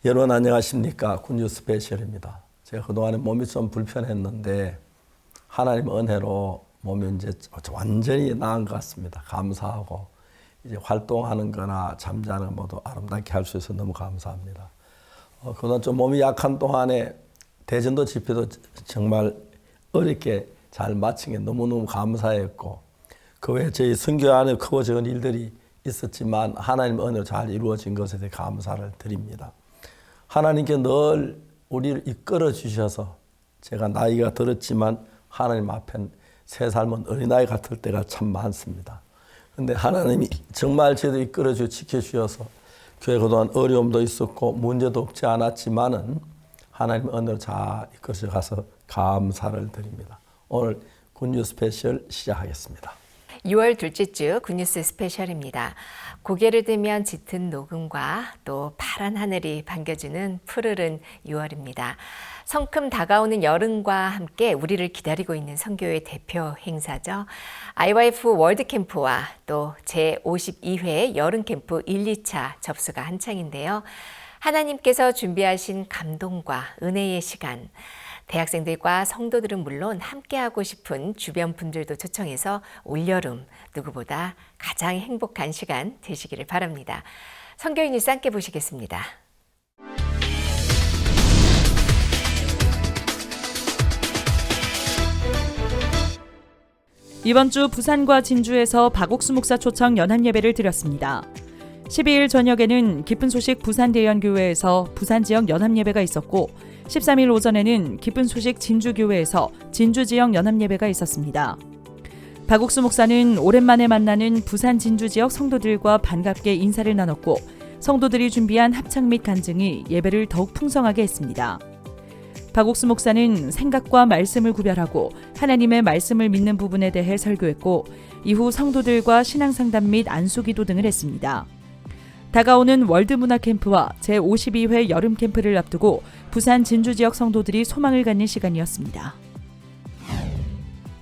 여러분 안녕하십니까? 굿뉴 스페셜입니다. 제가 그동안에 몸이 좀 불편했는데 하나님 은혜로 몸이 이제 완전히 나은 것 같습니다. 감사하고 이제 활동하는 거나 잠자는 거 모두 아름답게 할 수 있어서 너무 감사합니다. 그동안 좀 몸이 약한 동안에 대전도 집회도 정말 어렵게 잘 마친 게 너무너무 감사했고 그 외에 저희 선교 안에 크고 작은 일들이 있었지만 하나님 은혜로 잘 이루어진 것에 대해 감사를 드립니다. 하나님께 늘 우리를 이끌어 주셔서 제가 나이가 들었지만 하나님 앞엔 새 삶은 어린아이 같을 때가 참 많습니다. 그런데 하나님이 정말 저희를 이끌어 주고 지켜주셔서 교회 그동안 어려움도 있었고 문제도 없지 않았지만은 하나님 은혜로 잘 이끌어 주셔서 감사를 드립니다. 오늘 굿뉴스 스페셜 시작하겠습니다. 6월 둘째 주 굿뉴스 스페셜입니다. 고개를 들면 짙은 녹음과 또 파란 하늘이 반겨주는 푸르른 6월입니다. 성큼 다가오는 여름과 함께 우리를 기다리고 있는 선교의 대표 행사죠. IYF 월드캠프와 또 제52회 여름캠프 1, 2차 접수가 한창인데요. 하나님께서 준비하신 감동과 은혜의 시간, 대학생들과 성도들은 물론 함께하고 싶은 주변 분들도 초청해서 올여름 누구보다 가장 행복한 시간 되시기를 바랍니다. 선교인 뉴스 함께 보시겠습니다. 이번 주 부산과 진주에서 박옥수 목사 초청 연합예배를 드렸습니다. 12일 저녁에는 기쁜 소식 부산대연교회에서 부산 지역 연합예배가 있었고 13일 오전에는 기쁜 소식 진주교회에서 진주 지역 연합예배가 있었습니다. 박옥수 목사는 오랜만에 만나는 부산 진주 지역 성도들과 반갑게 인사를 나눴고 성도들이 준비한 합창 및 간증이 예배를 더욱 풍성하게 했습니다. 박옥수 목사는 생각과 말씀을 구별하고 하나님의 말씀을 믿는 부분에 대해 설교했고 이후 성도들과 신앙상담 및 안수기도 등을 했습니다. 다가오는 월드문화캠프와 제52회 여름캠프를 앞두고 부산 진주 지역 성도들이 소망을 갖는 시간이었습니다.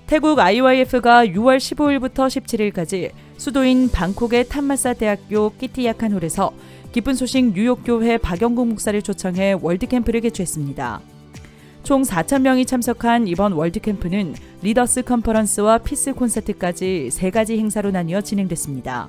태국 IYF가 6월 15일부터 17일까지 수도인 방콕의 탐마사 대학교 끼티야칸홀에서 기쁜 소식 뉴욕교회 박영국 목사를 초청해 월드캠프를 개최했습니다. 총 4,000명이 참석한 이번 월드캠프는 리더스 컨퍼런스와 피스 콘서트까지 3가지 행사로 나뉘어 진행됐습니다.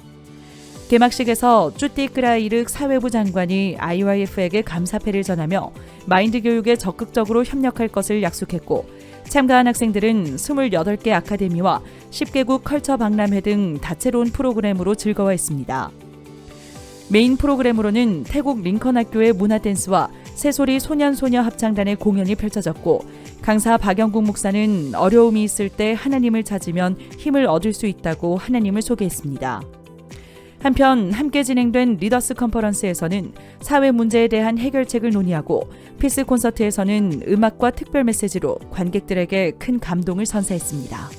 개막식에서 쭈띠크라이르 사회부 장관이 IYF에게 감사패를 전하며 마인드 교육에 적극적으로 협력할 것을 약속했고 참가한 학생들은 28개 아카데미와 10개국 컬처 박람회 등 다채로운 프로그램으로 즐거워했습니다. 메인 프로그램으로는 태국 링컨 학교의 문화댄스와 새소리 소년소녀 합창단의 공연이 펼쳐졌고 강사 박영국 목사는 어려움이 있을 때 하나님을 찾으면 힘을 얻을 수 있다고 하나님을 소개했습니다. 한편 함께 진행된 리더스 컨퍼런스에서는 사회 문제에 대한 해결책을 논의하고 피스 콘서트에서는 음악과 특별 메시지로 관객들에게 큰 감동을 선사했습니다.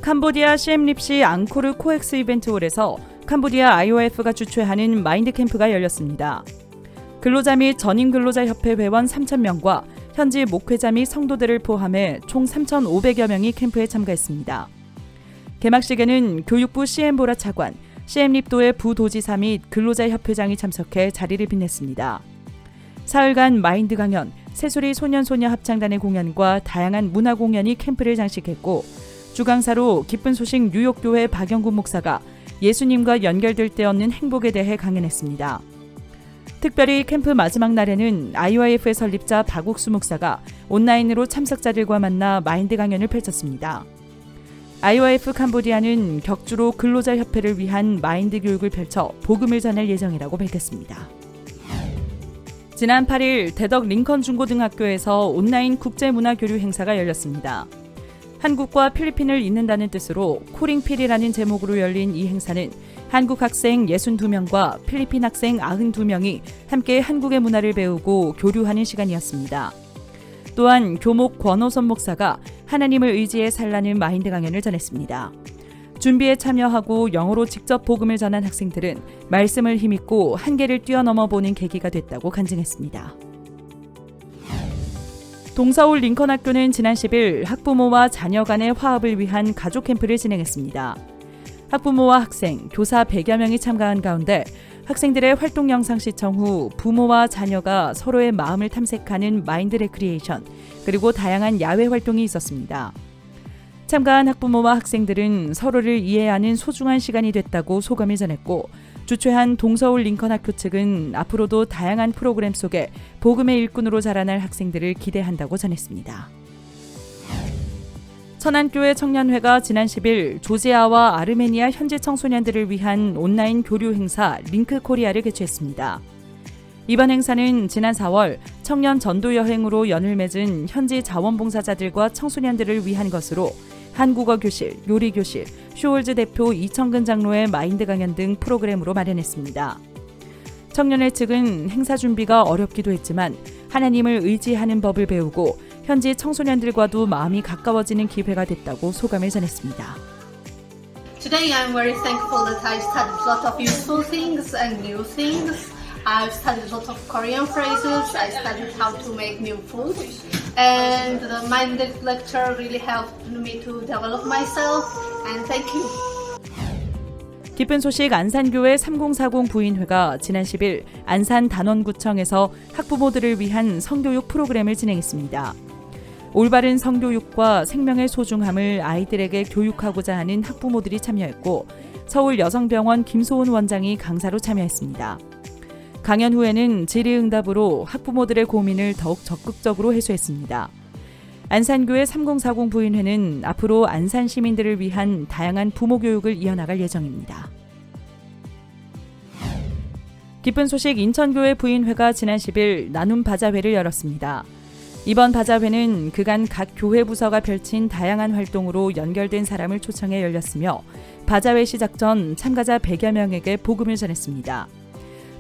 캄보디아 시엠립시 앙코르 코엑스 이벤트홀에서 캄보디아 IOF가 주최하는 마인드 캠프가 열렸습니다. 근로자 및 전임 근로자 협회 회원 3,000명과 현지 목회자 및 성도들을 포함해 총 3,500여 명이 캠프에 참가했습니다. 개막식에는 교육부 CM보라 차관, CM립도의 부도지사 및 근로자협회장이 참석해 자리를 빛냈습니다. 사흘간 마인드 강연, 새소리 소년소녀 합창단의 공연과 다양한 문화 공연이 캠프를 장식했고 주강사로 기쁜 소식 뉴욕교회 박영국 목사가 예수님과 연결될 때 얻는 행복에 대해 강연했습니다. 특별히 캠프 마지막 날에는 IYF의 설립자 박옥수 목사가 온라인으로 참석자들과 만나 마인드 강연을 펼쳤습니다. IYF 캄보디아는 격주로 근로자협회를 위한 마인드 교육을 펼쳐 복음을 전할 예정이라고 밝혔습니다. 지난 8일 대덕 링컨 중고등학교에서 온라인 국제문화교류 행사가 열렸습니다. 한국과 필리핀을 잇는다는 뜻으로 코링필이라는 제목으로 열린 이 행사는 한국 학생 62명과 필리핀 학생 92명이 함께 한국의 문화를 배우고 교류하는 시간이었습니다. 또한 교목 권호선 목사가 하나님을 의지해 살라는 마인드 강연을 전했습니다. 준비에 참여하고 영어로 직접 복음을 전한 학생들은 말씀을 힘입고 한계를 뛰어넘어 보는 계기가 됐다고 간증했습니다. 동서울 링컨 학교는 지난 10일 학부모와 자녀 간의 화합을 위한 가족 캠프를 진행했습니다. 학부모와 학생, 교사 100여 명이 참가한 가운데 학생들의 활동 영상 시청 후 부모와 자녀가 서로의 마음을 탐색하는 마인드 레크리에이션, 그리고 다양한 야외 활동이 있었습니다. 참가한 학부모와 학생들은 서로를 이해하는 소중한 시간이 됐다고 소감을 전했고, 주최한 동서울 링컨 학교 측은 앞으로도 다양한 프로그램 속에 복음의 일꾼으로 자라날 학생들을 기대한다고 전했습니다. 천안교회 청년회가 지난 10일 조지아와 아르메니아 현지 청소년들을 위한 온라인 교류 행사 링크 코리아를 개최했습니다. 이번 행사는 지난 4월 청년 전도 여행으로 연을 맺은 현지 자원봉사자들과 청소년들을 위한 것으로 한국어 교실, 요리 교실, 쇼월즈 대표 이청근 장로의 마인드 강연 등 프로그램으로 마련했습니다. 청년회 측은 행사 준비가 어렵기도 했지만 하나님을 의지하는 법을 배우고 현지 청소년들과도 마음이 가까워지는 기회가 됐다고 소감을 전했습니다. Today I'm very thankful that I studied a lot of useful things and new things. I've studied a lot of Korean phrases. I studied how to make new food. And the Mind lecture really helped me to develop myself. And thank you. 기쁜 소식 안산교회 3040 부인회가 지난 10일 안산 단원구청에서 학부모들을 위한 성교육 프로그램을 진행했습니다. 올바른 성교육과 생명의 소중함을 아이들에게 교육하고자 하는 학부모들이 참여했고, 서울여성병원 김소은 원장이 강사로 참여했습니다. 강연 후에는 질의응답으로 학부모들의 고민을 더욱 적극적으로 해소했습니다. 안산교회 3040 부인회는 앞으로 안산 시민들을 위한 다양한 부모 교육을 이어나갈 예정입니다. 기쁜 소식 인천교회 부인회가 지난 10일 나눔 바자회를 열었습니다. 이번 바자회는 그간 각 교회 부서가 펼친 다양한 활동으로 연결된 사람을 초청해 열렸으며, 바자회 시작 전 참가자 100여 명에게 복음을 전했습니다.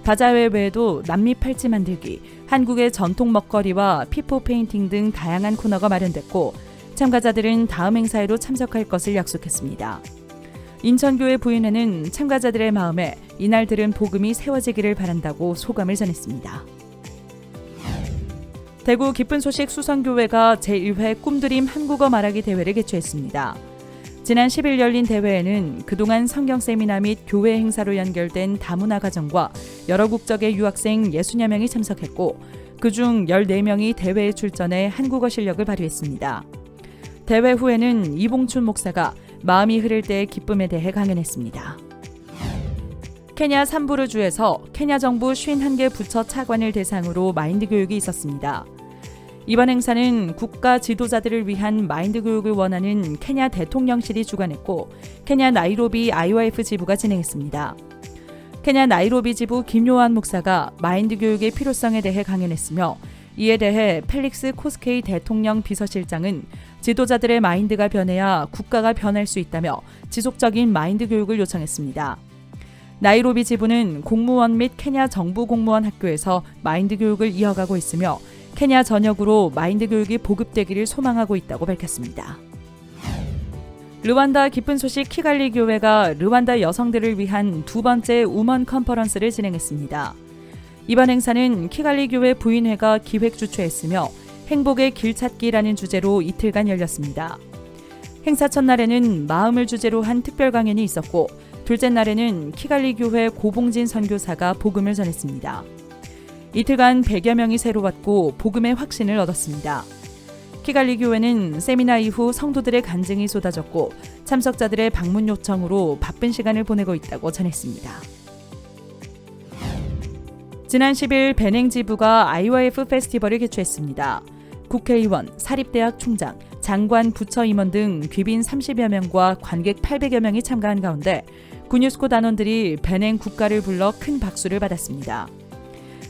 바자회 외에도 남미 팔찌 만들기, 한국의 전통 먹거리와 피포 페인팅 등 다양한 코너가 마련됐고, 참가자들은 다음 행사에도 참석할 것을 약속했습니다. 인천교회 부인회는 참가자들의 마음에 이날 들은 복음이 세워지기를 바란다고 소감을 전했습니다. 대구 기쁜 소식 수성교회가 제1회 꿈드림 한국어 말하기 대회를 개최했습니다. 지난 10일 열린 대회에는 그동안 성경 세미나 및 교회 행사로 연결된 다문화 가정과 여러 국적의 유학생 60여 명이 참석했고, 그중 14명이 대회에 출전해 한국어 실력을 발휘했습니다. 대회 후에는 이봉춘 목사가 마음이 흐를 때의 기쁨에 대해 강연했습니다. 케냐 삼부르주에서 케냐 정부 51개 부처 차관을 대상으로 마인드 교육이 있었습니다. 이번 행사는 국가 지도자들을 위한 마인드 교육을 원하는 케냐 대통령실이 주관했고, 케냐 나이로비 IOF 지부가 진행했습니다. 케냐 나이로비 지부 김요한 목사가 마인드 교육의 필요성에 대해 강연했으며, 이에 대해 펠릭스 코스케이 대통령 비서실장은 지도자들의 마인드가 변해야 국가가 변할 수 있다며 지속적인 마인드 교육을 요청했습니다. 나이로비 지부는 공무원 및 케냐 정부 공무원 학교에서 마인드 교육을 이어가고 있으며, 케냐 전역으로 마인드 교육이 보급되기를 소망하고 있다고 밝혔습니다. 르완다 기쁜 소식 키갈리 교회가 르완다 여성들을 위한 두 번째 우먼 컨퍼런스를 진행했습니다. 이번 행사는 키갈리 교회 부인회가 기획 주최했으며, 행복의 길 찾기라는 주제로 이틀간 열렸습니다. 행사 첫날에는 마음을 주제로 한 특별 강연이 있었고, 둘째 날에는 키갈리 교회 고봉진 선교사가 복음을 전했습니다. 이틀간 100여 명이 새로 왔고 복음의 확신을 얻었습니다. 키갈리 교회는 세미나 이후 성도들의 간증이 쏟아졌고, 참석자들의 방문 요청으로 바쁜 시간을 보내고 있다고 전했습니다. 지난 10일 베냉 지부가 IOF 페스티벌을 개최했습니다. 국회의원, 사립대학 총장, 장관, 부처 임원 등 귀빈 30여 명과 관객 800여 명이 참가한 가운데 구뉴스코 단원들이 베냉 국가를 불러 큰 박수를 받았습니다.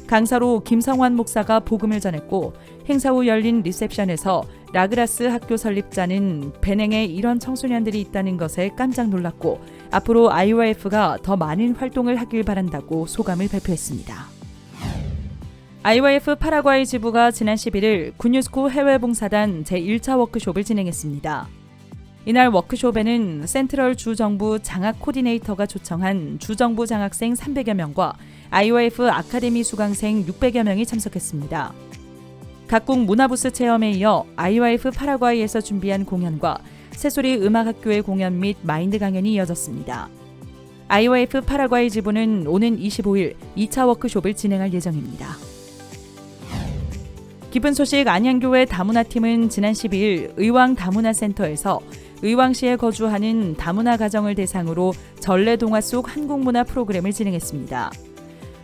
강사로 김성환 목사가 복음을 전했고, 행사 후 열린 리셉션에서 라그라스 학교 설립자는 베냉에 이런 청소년들이 있다는 것에 깜짝 놀랐고, 앞으로 IOF가 더 많은 활동을 하길 바란다고 소감을 발표했습니다. IOF 파라과이 지부가 지난 11일 구뉴스코 해외봉사단 제1차 워크숍을 진행했습니다. 이날 워크숍에는 센트럴 주정부 장학 코디네이터가 초청한 주정부 장학생 300여 명과 IOF 아카데미 수강생 600여 명이 참석했습니다. 각국 문화부스 체험에 이어 IOF 파라과이에서 준비한 공연과 새소리 음악학교의 공연 및 마인드 강연이 이어졌습니다. IOF 파라과이 지부는 오는 25일 2차 워크숍을 진행할 예정입니다. 기쁜 소식 안양교회 다문화팀은 지난 12일 의왕 다문화센터에서 의왕시에 거주하는 다문화 가정을 대상으로 전래동화 속 한국문화 프로그램을 진행했습니다.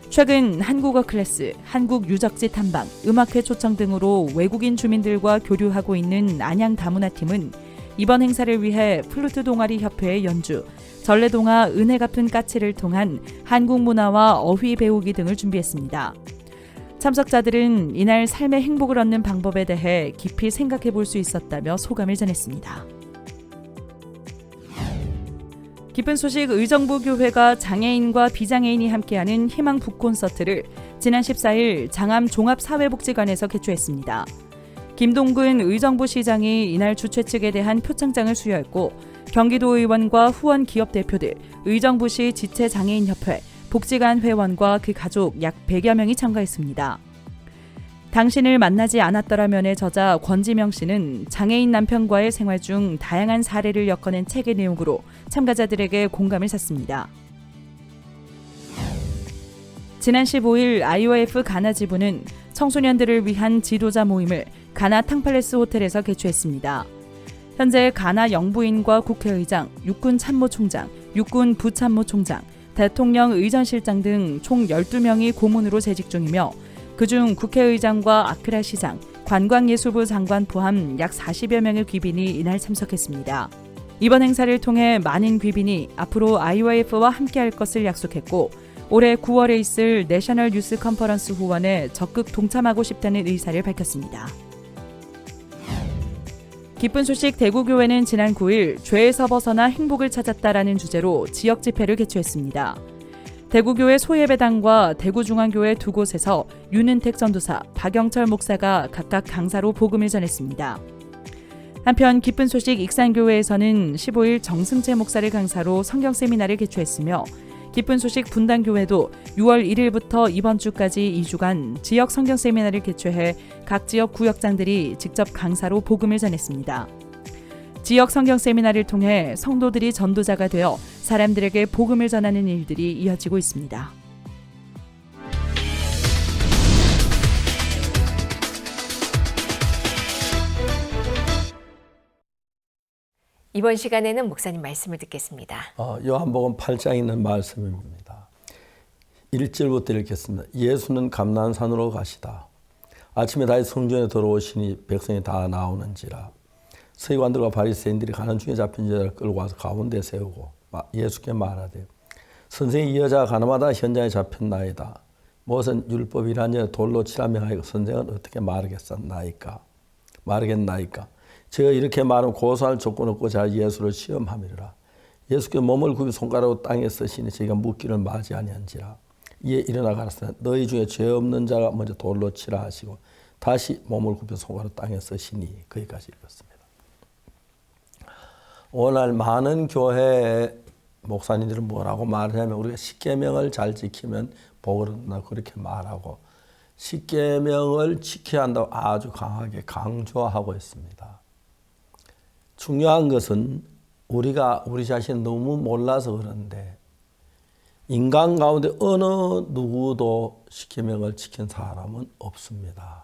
최근 한국어 클래스, 한국 유적지 탐방, 음악회 초청 등으로 외국인 주민들과 교류하고 있는 안양 다문화팀은 이번 행사를 위해 플루트 동아리 협회의 연주, 전래동화 은혜 갚은 까치를 통한 한국 문화와 어휘 배우기 등을 준비했습니다. 참석자들은 이날 삶의 행복을 얻는 방법에 대해 깊이 생각해 볼 수 있었다며 소감을 전했습니다. 기쁜 소식 의정부 교회가 장애인과 비장애인이 함께하는 희망 북콘서트를 지난 14일 장암 종합사회복지관에서 개최했습니다. 김동근 의정부 시장이 이날 주최 측에 대한 표창장을 수여했고 경기도 의원과 후원 기업 대표들, 의정부시 지체장애인협회, 복지관 회원과 그 가족 약 100여 명이 참가했습니다. 당신을 만나지 않았더라면의 저자 권지명 씨는 장애인 남편과의 생활 중 다양한 사례를 엮어낸 책의 내용으로 참가자들에게 공감을 샀습니다. 지난 15일 IOF 가나 지부는 청소년들을 위한 지도자 모임을 가나 탕팔레스 호텔에서 개최했습니다. 현재 가나 영부인과 국회의장, 육군 참모총장, 육군 부참모총장, 대통령 의전실장 등 총 12명이 고문으로 재직 중이며 그중 국회의장과 아크라 시장, 관광예술부 장관 포함 약 40여 명의 귀빈이 이날 참석했습니다. 이번 행사를 통해 많은 귀빈이 앞으로 IOF와 함께할 것을 약속했고 올해 9월에 있을 내셔널 유스 컨퍼런스 후원에 적극 동참하고 싶다는 의사를 밝혔습니다. 기쁜 소식 대구교회는 지난 9일 죄에서 벗어나 행복을 찾았다라는 주제로 지역 집회를 개최했습니다. 대구교회 소예배당과 대구중앙교회 두 곳에서 윤은택 전도사, 박영철 목사가 각각 강사로 복음을 전했습니다. 한편 기쁜 소식 익산교회에서는 15일 정승채 목사를 강사로 성경 세미나를 개최했으며 기쁜 소식 분당교회도 6월 1일부터 이번 주까지 2주간 지역 성경 세미나를 개최해 각 지역 구역장들이 직접 강사로 복음을 전했습니다. 지역 성경 세미나를 통해 성도들이 전도자가 되어 사람들에게 복음을 전하는 일들이 이어지고 있습니다. 이번 시간에는 목사님 말씀을 듣겠습니다. 요한복음 8장에 있는 말씀입니다. 1절부터 읽겠습니다. 예수는 감난산으로 가시다. 아침에 다시 성전에 들어오시니 백성이 다 나오는지라. 서기관들과 바리새인들이 가는 중에 잡힌 여자를 끌고 와서 가운데 세우고 예수께 말하되 선생이 이 여자가 가늠하다 현장에 잡혔나이다. 무엇은 율법이란 여자 돌로 치라 명하여 선생은 어떻게 말하겠나이까? 제가 이렇게 말하면 고소할 조건 없고 자 예수를 시험함이라. 예수께 몸을 굽이 손가락으로 땅에 쓰시니 저희가 묻기를 맞이 아니한지라. 이에 일어나 가라사대 너희 중에 죄 없는 자가 먼저 돌로 치라 하시고 다시 몸을 굽혀 손가락으로 땅에 쓰시니 거기까지 읽었습니다. 오늘 많은 교회 목사님들은 뭐라고 말하냐면 우리가 십계명을 잘 지키면 복을 얻는다 그렇게 말하고 십계명을 지켜야 한다고 아주 강하게 강조하고 있습니다. 중요한 것은 우리가 우리 자신 너무 몰라서 그런데 인간 가운데 어느 누구도 십계명을 지킨 사람은 없습니다.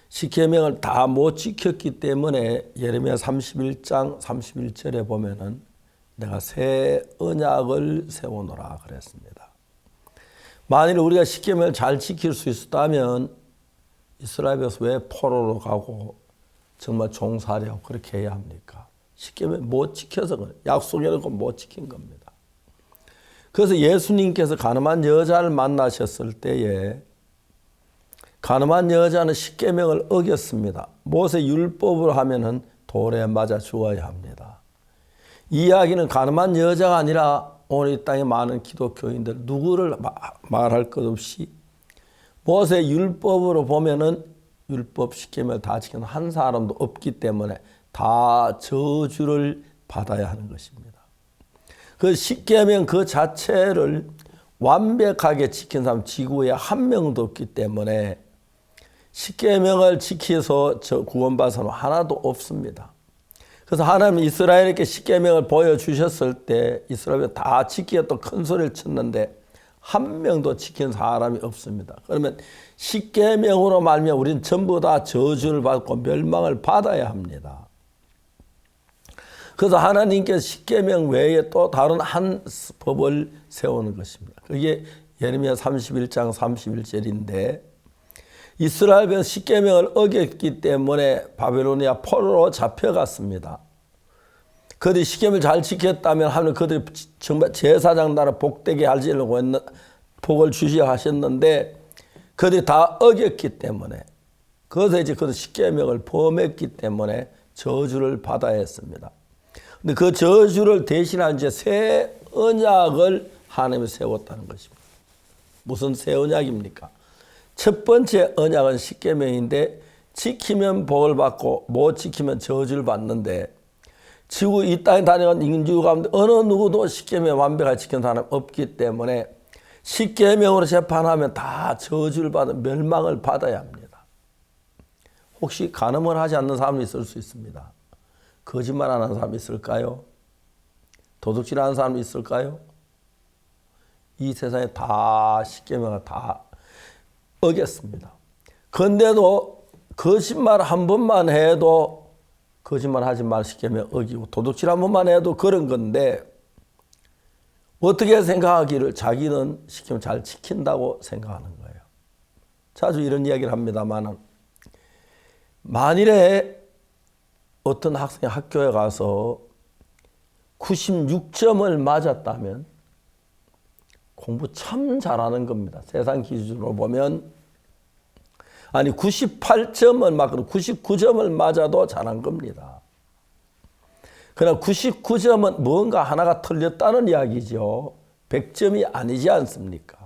십계명을 다 못 지켰기 때문에 예레미야 31장 31절에 보면은 내가 새 언약을 세우노라 그랬습니다. 만일 우리가 십계명을 잘 지킬 수 있었다면 이스라엘에서 왜 포로로 가고 정말 종살이하고 그렇게 해야 합니까? 십계명 못 지켜서 그래. 약속해놓고 못 지킨 겁니다. 그래서 예수님께서 가늠한 여자를 만나셨을 때에 가늠한 여자는 십계명을 어겼습니다. 모세 율법으로 하면은 돌에 맞아 죽어야 합니다. 이 이야기는 가늠한 여자가 아니라 오늘 이 땅에 많은 기독교인들 누구를 말할 것 없이 모세 율법으로 보면은 율법 십계명을 다 지키는 한 사람도 없기 때문에 다 저주를 받아야 하는 것입니다. 그 십계명 그 자체를 완벽하게 지킨 사람 지구에 한 명도 없기 때문에 십계명을 지켜서 구원받은 사람 하나도 없습니다. 그래서 하나님 이스라엘에게 십계명을 보여주셨을 때 이스라엘이 다 지키겠다 큰 소리를 쳤는데 한 명도 지킨 사람이 없습니다. 그러면 십계명으로 말미암아 우리는 전부 다 저주를 받고 멸망을 받아야 합니다. 그래서 하나님께서 십계명 외에 또 다른 한 법을 세우는 것입니다. 그게 예레미야 31장 31절인데 이스라엘 백성 십계명을 어겼기 때문에 바벨로니아 포로로 잡혀갔습니다. 그들이 십계명을 잘 지켰다면 하나님 그들이 정말 제사장 나라 복되게 하시려고 했는 복을 주시려 하셨는데 그들이 다 어겼기 때문에 그래서 이제 그들 십계명을 범했기 때문에 저주를 받아야 했습니다. 근데 그 저주를 대신한 이제 새 언약을 하나님이 세웠다는 것입니다. 무슨 새 언약입니까? 첫 번째 언약은 십계명인데 지키면 복을 받고 못 지키면 저주를 받는데 지구 이 땅에 다니는 인류 가운데 어느 누구도 십계명 완벽하게 지킨 사람 없기 때문에 십계명으로 재판하면 다 저주를 받아 멸망을 받아야 합니다. 혹시 간음을 하지 않는 사람이 있을 수 있습니다. 거짓말 안 하는 사람이 있을까요? 도둑질하는 사람이 있을까요? 이 세상에 다 십계명을 다 어겼습니다. 그런데도 거짓말 한 번만 해도 거짓말 하지 말 십계명 어기고 도둑질 한 번만 해도 그런 건데 어떻게 생각하기를 자기는 십계명 잘 지킨다고 생각하는 거예요. 자주 이런 이야기를 합니다만 만일에 어떤 학생이 학교에 가서 96점을 맞았다면 공부 참 잘하는 겁니다. 세상 기준으로 보면 아니 98점을 맞고 99점을 맞아도 잘한 겁니다. 그러나 99점은 뭔가 하나가 틀렸다는 이야기죠. 100점이 아니지 않습니까?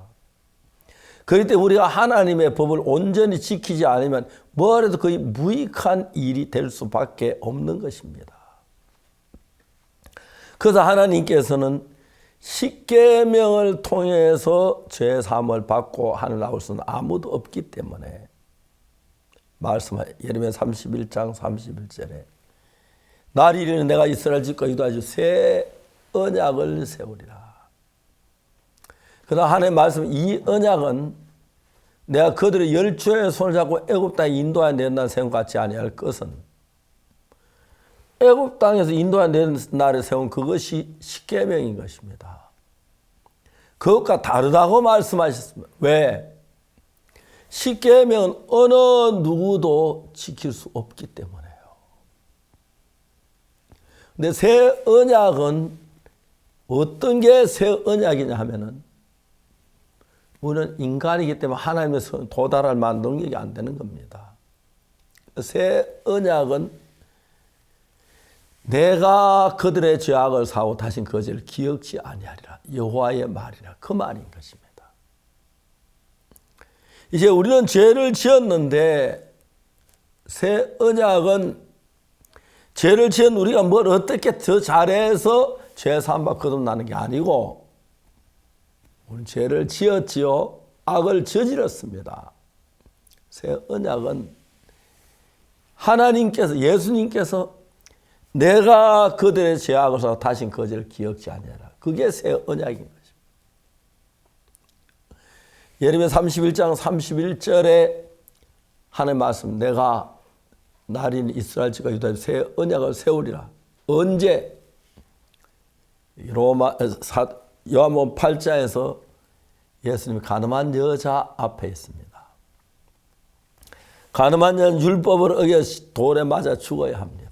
그럴 때 우리가 하나님의 법을 온전히 지키지 않으면 뭐라도 거의 무익한 일이 될 수밖에 없는 것입니다. 그래서 하나님께서는 십계명을 통해서 죄 사함을 받고 하늘 나올 수는 아무도 없기 때문에 말씀하여 예레미야 31장 31절에 날 이르는 내가 이스라엘 집과 유다 집 새 언약을 세우리라. 그다음 하나님 말씀 이 언약은 내가 그들의 열조의 손을 잡고 애굽 땅에 인도하여 낸다는 생각 같지 아니할 것은 애굽 땅에서 인도하여 낸 날에 세운 그것이 십계명인 것입니다. 그것과 다르다고 말씀하셨습니다. 왜? 십계명은 어느 누구도 지킬 수 없기 때문에요. 근데 새 언약은 어떤 게 새 언약이냐 하면은 우리는 인간이기 때문에 하나님의 손에 도달할 만한 능력이 안 되는 겁니다. 새 언약은 내가 그들의 죄악을 사하고 다신 그 죄를 기억지 아니하리라. 여호와의 말이라. 그 말인 것입니다. 이제 우리는 죄를 지었는데 새 언약은 죄를 지은 우리가 뭘 어떻게 더 잘해서 죄 사함 거듭나는 게 아니고 우리는 죄를 지었지요. 악을 저질렀습니다. 새 언약은 하나님께서 예수님께서 내가 그들의 죄악을 사하고 다신 그 죄를 기억지 아니하라. 그게 새 언약인 것입니다. 예레미야 31장 31절에 하나님 말씀 내가 날인 이스라엘 집과 유다 집 새 언약을 세우리라. 언제? 요한복음 8장에서 예수님이 가늠한 여자 앞에 있습니다. 가늠한 여자는 율법을 어겨 돌에 맞아 죽어야 합니다.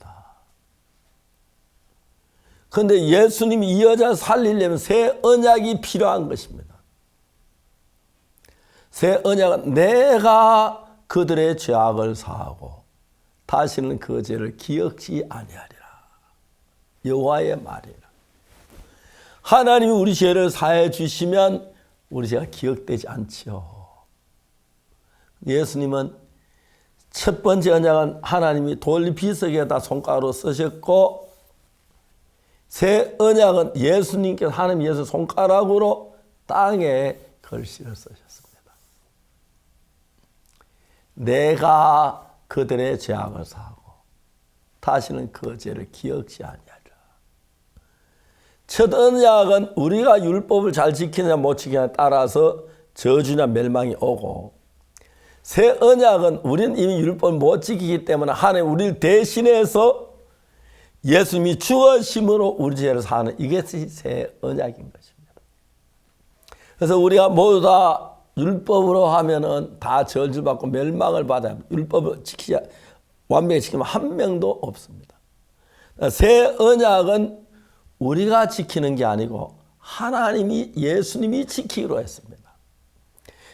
그런데 예수님이 이 여자를 살리려면 새 언약이 필요한 것입니다. 새 언약은 내가 그들의 죄악을 사하고 다시는 그 죄를 기억지 아니하리라. 여호와의 말이라. 하나님이 우리 죄를 사해 주시면 우리 죄가 기억되지 않지요. 예수님은 첫 번째 언약은 하나님이 돌 비석에다 손가락으로 쓰셨고 새 언약은 예수님께서 하나님 예수 손가락으로 땅에 글씨를 쓰셨습니다. 내가 그들의 죄악을 사하고 다시는 그 죄를 기억지 아니하리라. 첫 언약은 우리가 율법을 잘 지키느냐 못 지키느냐에 따라서 저주나 멸망이 오고, 새 언약은 우리는 이미 율법을 못 지키기 때문에 하나님 우리를 대신해서 예수님이 죽으심으로 우리 죄를 사는, 이것이 새 언약인 것입니다. 그래서 우리가 모두 다 율법으로 하면은 다 저주받고 멸망을 받아야 합니다. 율법을 완벽히 지키면 한 명도 없습니다. 새 언약은 우리가 지키는 게 아니고 하나님이, 예수님이 지키기로 했습니다.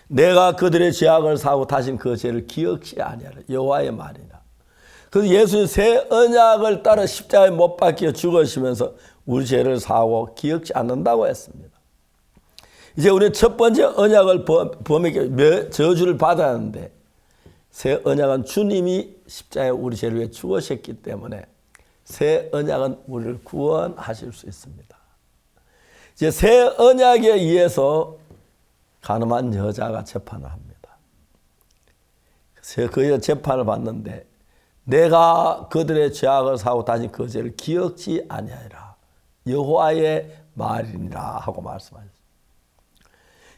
내가 그들의 죄악을 사고 다시는 그 죄를 기억지 아니하리라. 여호와의 말이라. 그래서 예수님 새 언약을 따라 십자가에 못 박혀 죽으시면서 우리 죄를 사고 기억지 않는다고 했습니다. 이제 우리는 첫 번째 언약을 범에게 저주를 받아야 하는데, 새 언약은 주님이 십자가에 우리 죄를 위해 죽으셨기 때문에 새 언약은 우리를 구원하실 수 있습니다. 이제 새 언약에 의해서 가늠한 여자가 재판을 합니다. 그 여자 재판을 받는데, 내가 그들의 죄악을 사고 다시 그 죄를 기억지 아니하리라. 여호와의 말이니라 하고 말씀하셨습니다.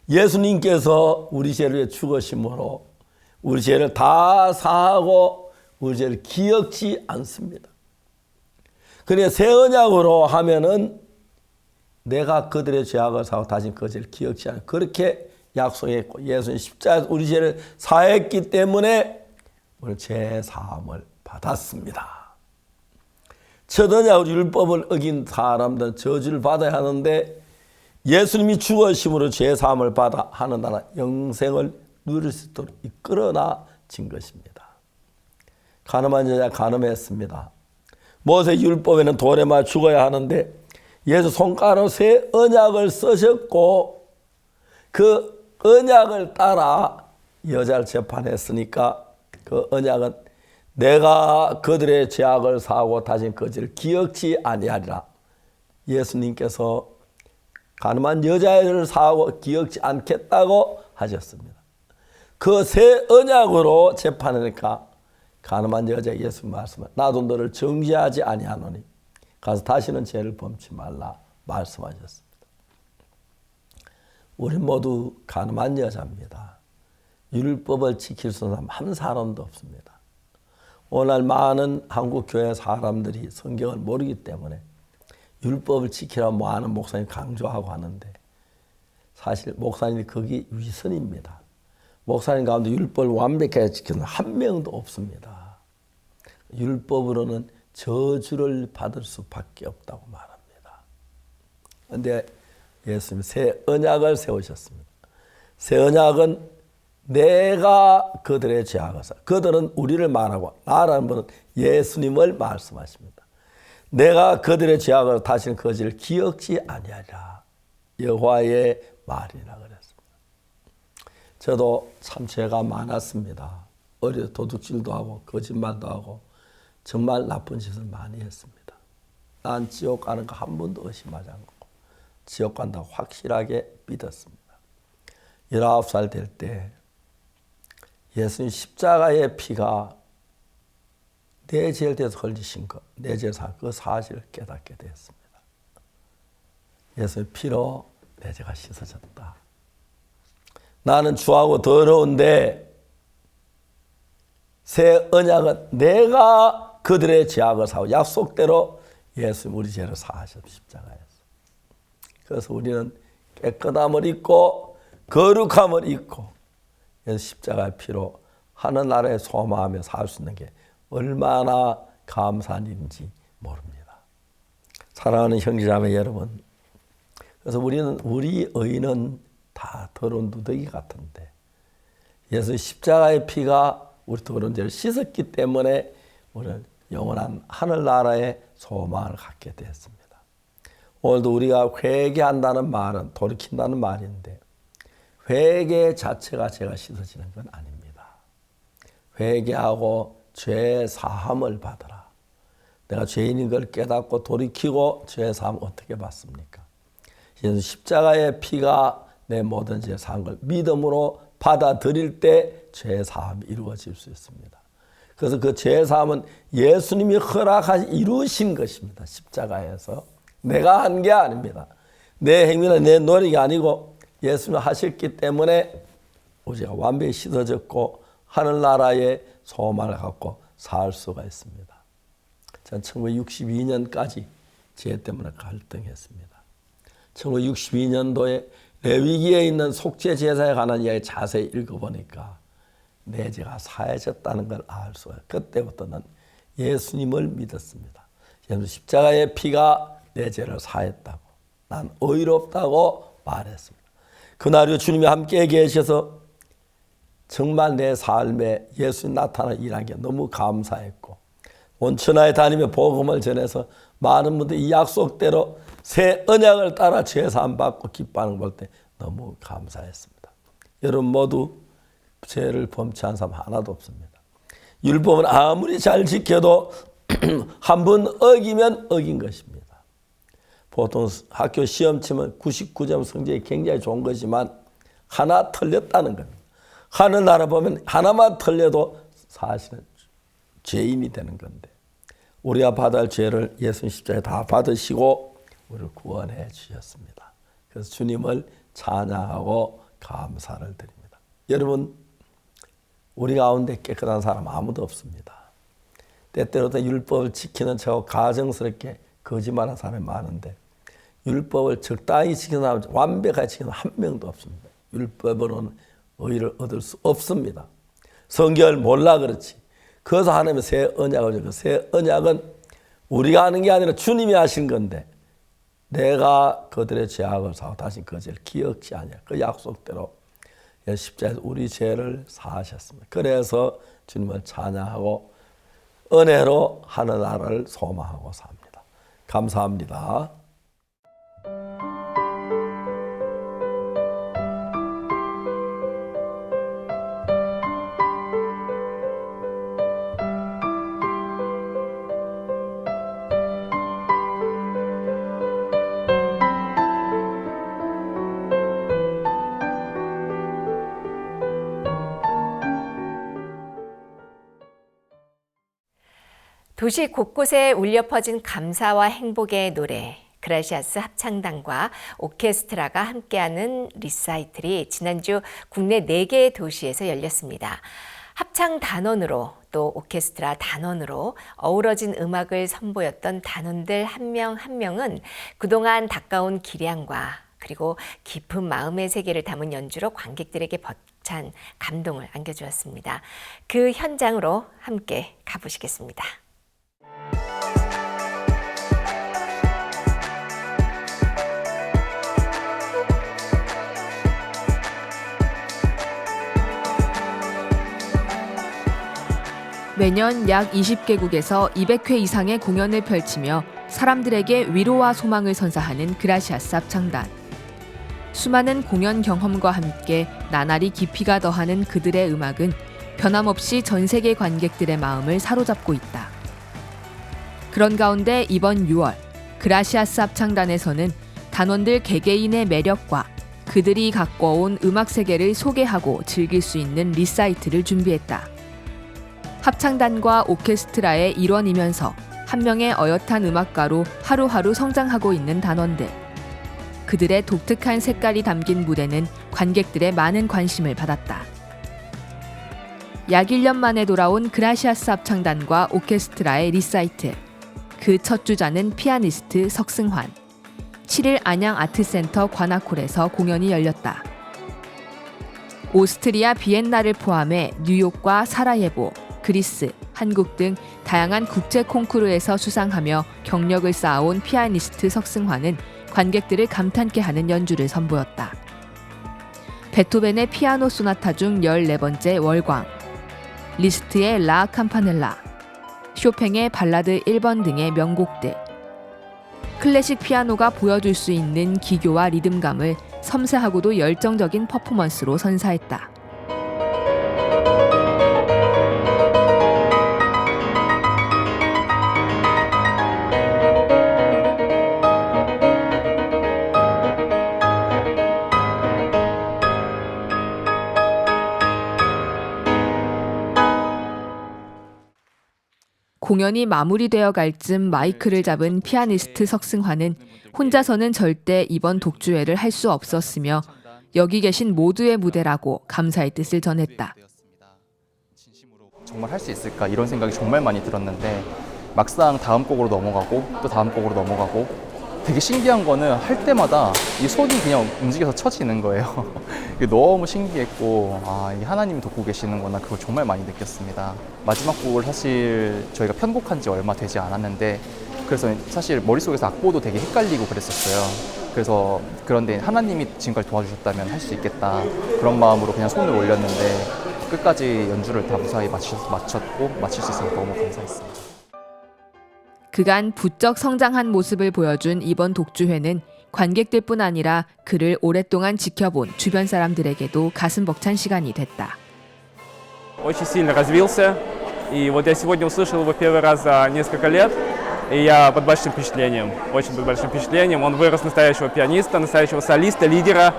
예수님께서 우리 죄를 위해 죽으심으로 우리 죄를 다 사하고 우리 죄를 기억지 않습니다. 그러니 새 언약으로 하면은 내가 그들의 죄악을 사고 다시 그 죄를 기억지 않아, 그렇게 약속했고, 예수님 십자가에서 우리 죄를 사했기 때문에 우리 죄 사함을 받았습니다. 첫 언약 율법을 어긴 사람들은 저주를 받아야 하는데, 예수님이 죽으심으로 죄 사함을 받아 하는 나라 영생을 누릴 수 있도록 이끌어나진 것입니다. 가늠한 여자 가늠했습니다. 모세 율법에는 돌에 맞아 죽어야 하는데 예수 손가락으로 새 언약을 쓰셨고, 그 언약을 따라 여자를 재판했으니까 그 언약은 내가 그들의 죄악을 사하고 다시 그 죄를 기억지 아니하리라. 예수님께서 가늠한 여자를 사하고 기억지 않겠다고 하셨습니다. 그 새 언약으로 재판하니까 가늠한 여자 예수 말씀을, 나도 너를 정죄하지 아니하노니 가서 다시는 죄를 범치 말라 말씀하셨습니다. 우리 모두 가늠한 여자입니다. 율법을 지킬 수 있는 사람 한 사람도 없습니다. 오늘 많은 한국 교회 사람들이 성경을 모르기 때문에 율법을 지키라고 많은 목사님 강조하고 하는데, 사실 목사님이 거기 위선입니다. 목사님 가운데 율법을 완벽하게 지키는 한 명도 없습니다. 율법으로는 저주를 받을 수밖에 없다고 말합니다. 그런데 예수님이 새 언약을 세우셨습니다. 새 언약은 내가 그들의 죄악을 사, 그들은 우리를 말하고 나라는 분은 예수님을 말씀하십니다. 내가 그들의 죄악을 다시는 그 죄를 기억지 아니하리라. 여호와의 말이라 그랬습니다. 저도 참 죄가 많았습니다. 어릴 때 도둑질도 하고 거짓말도 하고 정말 나쁜 짓을 많이 했습니다. 난 지옥 가는 거 한 번도 의심하지 않고 지옥 간다고 확실하게 믿었습니다. 19살 될 때 예수님 십자가의 피가 내 죄를 대해서 흘리신 것, 내 죄를 그 사실을 깨닫게 되었습니다. 예수의 피로 내 죄가 씻어졌다. 나는 주하고 더러운데 새 언약은 내가 그들의 죄악을 사고 약속대로 예수님 우리 죄를 사하셨습니다. 십자가에서. 그래서 우리는 깨끗함을 입고 거룩함을 입고 십자가의 피로 하늘나라에 소망하며 살 수 있는 게 얼마나 감사한 일인지 모릅니다. 사랑하는 형제자매 여러분, 그래서 우리 의는 다 더러운 누더기 같은데 예수 십자가의 피가 우리 더러운 죄를 씻었기 때문에 우리는 영원한 하늘나라의 소망을 갖게 되었습니다. 오늘도 우리가 회개한다는 말은 돌이킨다는 말인데 회개 자체가 죄가 씻어지는 건 아닙니다. 회개하고 죄 사함을 받으라. 내가 죄인인 걸 깨닫고 돌이키고 죄 사함 어떻게 받습니까? 예수 십자가의 피가 내 모든 죄 사한 걸 믿음으로 받아들일 때 죄 사함이 이루어질 수 있습니다. 그래서 그 죄사함은 예수님이 허락하시 이루신 것입니다. 십자가에서. 내가 한 게 아닙니다. 내 행위나 내 노력이 아니고 예수님이 하셨기 때문에 우리가 완벽히 씻어졌고 하늘나라의 소망을 갖고 살 수가 있습니다. 전 1962년까지 죄 때문에 갈등했습니다. 1962년도에 레위기에 있는 속죄 제사에 관한 이야기 자세히 읽어보니까 내 죄가 사해졌다는 걸 알 수가 있어요. 그때부터는 예수님을 믿었습니다. 예수 십자가의 피가 내 죄를 사했다고, 난 의롭다고 말했습니다. 그날이 주님이 함께 계셔서 정말 내 삶에 예수님 나타나 일한 게 너무 감사했고, 온 천하에 다니며 복음을 전해서 많은 분들이 이 약속대로 새 언약을 따라 죄사함 받고 기뻐하는 걸 볼 때 너무 감사했습니다. 여러분 모두 죄를 범치한 사람 하나도 없습니다. 율법은 아무리 잘 지켜도 한 번 어기면 어긴 것입니다. 보통 학교 시험 치면 99점 성적이 굉장히 좋은 거지만 하나 틀렸다는 겁니다. 하늘나라 보면 하나만 틀려도 사실은 죄인이 되는 건데, 우리가 받아야 할 죄를 예수님 십자가에 다 받으시고 우리를 구원해 주셨습니다. 그래서 주님을 찬양하고 감사를 드립니다. 여러분, 우리 가운데 깨끗한 사람 아무도 없습니다. 때때로 율법을 지키는 척하고 가정스럽게 거짓말하는 사람이 많은데, 율법을 적당히 지키는 사람, 완벽하게 지키는 한 명도 없습니다. 율법으로는 의를 얻을 수 없습니다. 성경을 몰라 그렇지. 그래서 하나님의 새 언약을 주고, 새 언약은 우리가 하는 게 아니라 주님이 하신 건데, 내가 그들의 죄악을 사고 다시 그 죄를 기억지 아니할 그 약속대로 십자가에서 우리 죄를 사하셨습니다. 그래서 주님을 찬양하고 은혜로 하늘나라를 소망하고 삽니다. 감사합니다. 도시 곳곳에 울려 퍼진 감사와 행복의 노래, 그라시아스 합창단과 오케스트라가 함께하는 리사이틀이 지난주 국내 4개의 도시에서 열렸습니다. 합창 단원으로 또 오케스트라 단원으로 어우러진 음악을 선보였던 단원들 한 명 한 명은 그동안 닦아온 기량과 그리고 깊은 마음의 세계를 담은 연주로 관객들에게 벅찬 감동을 안겨주었습니다. 그 현장으로 함께 가보시겠습니다. 매년 약 20개국에서 200회 이상의 공연을 펼치며 사람들에게 위로와 소망을 선사하는 그라시아스 합창단. 수많은 공연 경험과 함께 나날이 깊이가 더하는 그들의 음악은 변함없이 전 세계 관객들의 마음을 사로잡고 있다. 그런 가운데 이번 6월 그라시아스 합창단에서는 단원들 개개인의 매력과 그들이 갖고 온 음악 세계를 소개하고 즐길 수 있는 리사이트를 준비했다. 합창단과 오케스트라의 일원이면서 한 명의 어엿한 음악가로 하루하루 성장하고 있는 단원들. 그들의 독특한 색깔이 담긴 무대는 관객들의 많은 관심을 받았다. 약 1년 만에 돌아온 그라시아스 합창단과 오케스트라의 리사이틀. 그 첫 주자는 피아니스트 석승환. 7일 안양 아트센터 관악홀에서 공연이 열렸다. 오스트리아 비엔나를 포함해 뉴욕과 사라예보, 그리스, 한국 등 다양한 국제 콩쿠르에서 수상하며 경력을 쌓아온 피아니스트 석승환은 관객들을 감탄케 하는 연주를 선보였다. 베토벤의 피아노 소나타 중 14번째 월광, 리스트의 라 campanella, 쇼팽의 발라드 1번 등의 명곡들. 클래식 피아노가 보여줄 수 있는 기교와 리듬감을 섬세하고도 열정적인 퍼포먼스로 선사했다. 공연이 마무리되어 갈 즈음 마이크를 잡은 피아니스트 석승환은 혼자서는 절대 이번 독주회를 할 수 없었으며 여기 계신 모두의 무대라고 감사의 뜻을 전했다. 정말 할 수 있을까 이런 생각이 정말 많이 들었는데 막상 다음 곡으로 넘어가고 또 다음 곡으로 넘어가고 되게 신기한 거는 할 때마다 이 손이 그냥 움직여서 쳐지는 거예요. 이게 너무 신기했고 이게 하나님이 돕고 계시는구나 그걸 정말 많이 느꼈습니다. 마지막 곡을 사실 저희가 편곡한 지 얼마 되지 않았는데 그래서 사실 머릿속에서 악보도 되게 헷갈리고 그랬었어요. 그래서 그런데 하나님이 지금까지 도와주셨다면 할 수 있겠다 그런 마음으로 그냥 손을 올렸는데 끝까지 연주를 다 무사히 마쳤고 마칠 수 있어서 너무 감사했습니다. 그간 부쩍 성장한 모습을 보여준 이번 독주회는 관객들뿐 아니라 그를 오랫동안 지켜본 주변 사람들에게도 가슴 벅찬 시간이 됐다. Очень сильно развился, и вот я сегодня услышал его первый раз за несколько лет, и я под большим впечатлением, очень под большим впечатлением. Он вырос настоящего пианиста, настоящего солиста, лидера,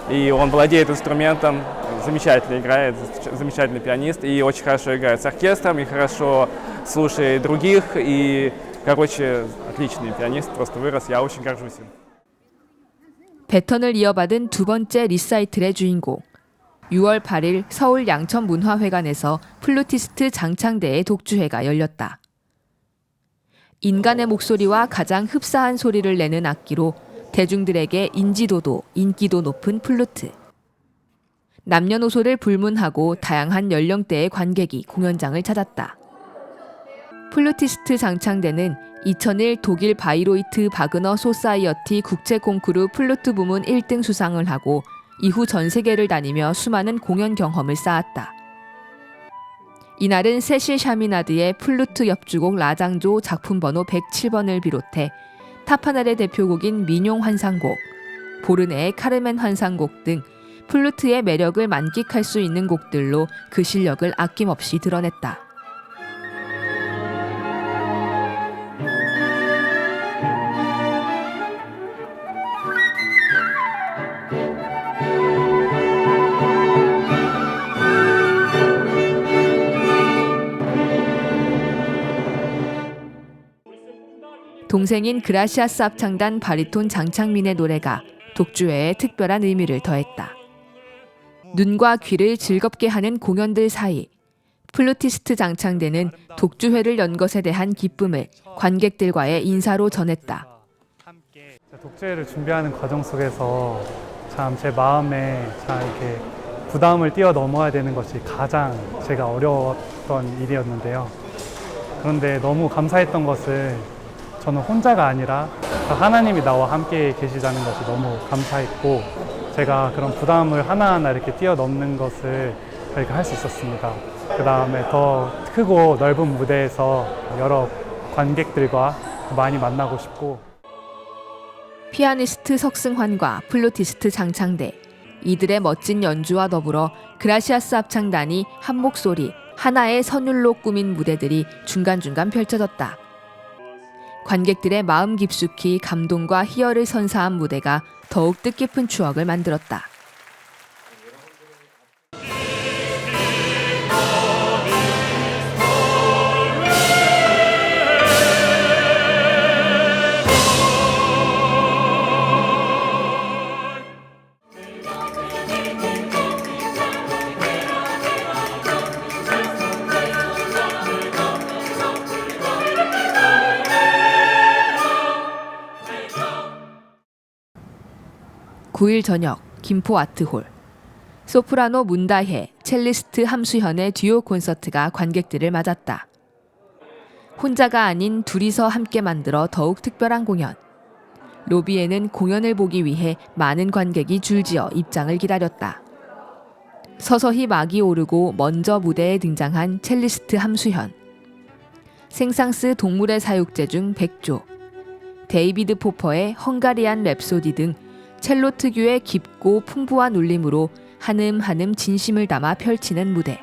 и он владеет инструментом, замечательно играет, замечательный пианист, и очень хорошо играет с оркестром, и хорошо слушает других, и, короче, отличный пианист, просто вырос, я очень горжусь им. 배턴을 이어받은 두 번째 리사이틀의 주인공. 6월 8일 서울 양천문화회관에서 플루티스트 장창대의 독주회가 열렸다. 인간의 목소리와 가장 흡사한 소리를 내는 악기로 대중들에게 인지도도 인기도 높은 플루트. 남녀노소를 불문하고 다양한 연령대의 관객이 공연장을 찾았다. 플루티스트 장창대는 2001 독일 바이로이트 바그너 소사이어티 국제 콩쿠르 플루트 부문 1등 수상을 하고 이후 전 세계를 다니며 수많은 공연 경험을 쌓았다. 이날은 세실 샤미나드의 플루트 협주곡 라장조 작품 번호 107번을 비롯해 타파넬의 대표곡인 민용 환상곡, 보르네의 카르멘 환상곡 등 플루트의 매력을 만끽할 수 있는 곡들로 그 실력을 아낌없이 드러냈다. 동생인 그라시아스 합창단 바리톤 장창민의 노래가 독주회에 특별한 의미를 더했다. 눈과 귀를 즐겁게 하는 공연들 사이 플루티스트 장창대는 독주회를 연 것에 대한 기쁨을 관객들과의 인사로 전했다. 독주회를 준비하는 과정 속에서 참 제 마음에 참 이렇게 부담을 뛰어넘어야 되는 것이 가장 제가 어려웠던 일이었는데요. 그런데 너무 감사했던 것은 저는 혼자가 아니라 하나님이 나와 함께 계시다는 것이 너무 감사했고 제가 그런 부담을 하나하나 이렇게 뛰어넘는 것을 이렇게 할 수 있었습니다. 그 다음에 더 크고 넓은 무대에서 여러 관객들과 많이 만나고 싶고 피아니스트 석승환과 플루티스트 장창대, 이들의 멋진 연주와 더불어 그라시아스 합창단이 한 목소리, 하나의 선율로 꾸민 무대들이 중간중간 펼쳐졌다. 관객들의 마음 깊숙이 감동과 희열을 선사한 무대가 더욱 뜻깊은 추억을 만들었다. (9일) 저녁 김포 아트홀. 소프라노 문다혜, 첼리스트 함수현의 듀오 콘서트가 관객들을 맞았다. 혼자가 아닌 둘이서 함께 만들어 더욱 특별한 공연. 로비에는 공연을 보기 위해 많은 관객이 줄지어 입장을 기다렸다. 서서히 막이 오르고 먼저 무대에 등장한 첼리스트 함수현. 생상스 동물의 사육제 중 백조, 데이비드 포퍼의 헝가리안 랩소디 등 첼로 특유의 깊고 풍부한 울림으로 한음한음 진심을 담아 펼치는 무대.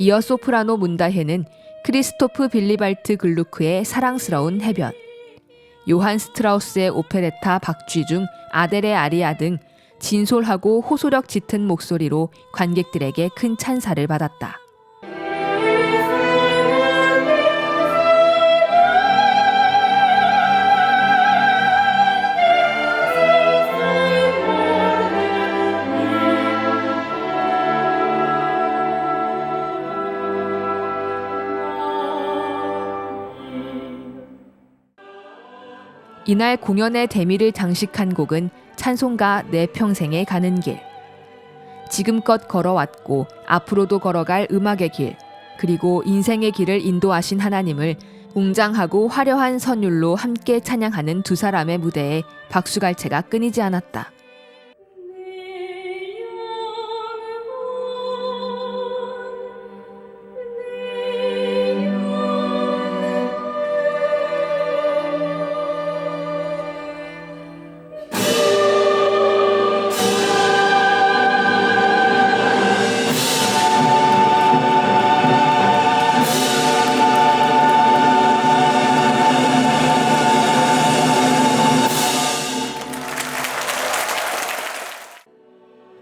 이어 소프라노 문다헤는 크리스토프 빌리발트 글루크의 사랑스러운 해변, 요한 스트라우스의 오페레타 박쥐 중 아델의 아리아 등 진솔하고 호소력 짙은 목소리로 관객들에게 큰 찬사를 받았다. 이날 공연의 대미를 장식한 곡은 찬송가 내 평생에 가는 길. 지금껏 걸어왔고 앞으로도 걸어갈 음악의 길, 그리고 인생의 길을 인도하신 하나님을 웅장하고 화려한 선율로 함께 찬양하는 두 사람의 무대에 박수갈채가 끊이지 않았다.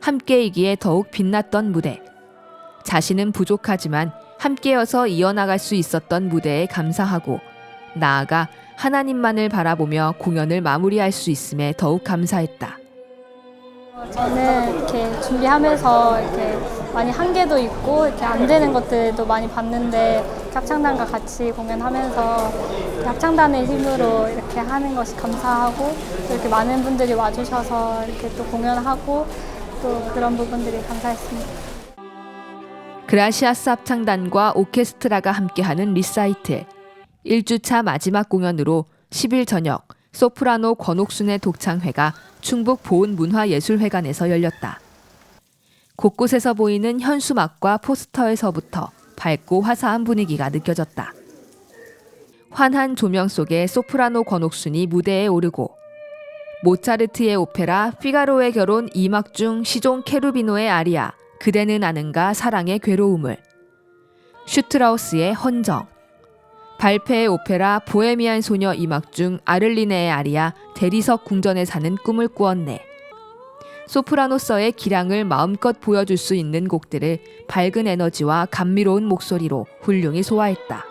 함께이기에 더욱 빛났던 무대. 자신은 부족하지만 함께여서 이어나갈 수 있었던 무대에 감사하고 나아가 하나님만을 바라보며 공연을 마무리할 수 있음에 더욱 감사했다. 저는 이렇게 준비하면서 이렇게 많이 한계도 있고 이렇게 안 되는 것들도 많이 봤는데 합창단과 같이 공연하면서 합창단의 힘으로 이렇게 하는 것이 감사하고 또 이렇게 많은 분들이 와주셔서 이렇게 또 공연하고 또 그런 부분들이 감사했습니다. 그라시아스 합창단과 오케스트라가 함께하는 리사이틀. 1주차 마지막 공연으로 10일 저녁 소프라노 권옥순의 독창회가 충북 보은문화예술회관에서 열렸다. 곳곳에서 보이는 현수막과 포스터에서부터 밝고 화사한 분위기가 느껴졌다. 환한 조명 속에 소프라노 권옥순이 무대에 오르고 모차르트의 오페라 피가로의 결혼 2막 중 시종 케루비노의 아리아 그대는 아는가 사랑의 괴로움을, 슈트라우스의 헌정, 발페의 오페라 보헤미안 소녀 2막 중 아를리네의 아리아 대리석 궁전에 사는 꿈을 꾸었네. 소프라노서의 기량을 마음껏 보여줄 수 있는 곡들을 밝은 에너지와 감미로운 목소리로 훌륭히 소화했다.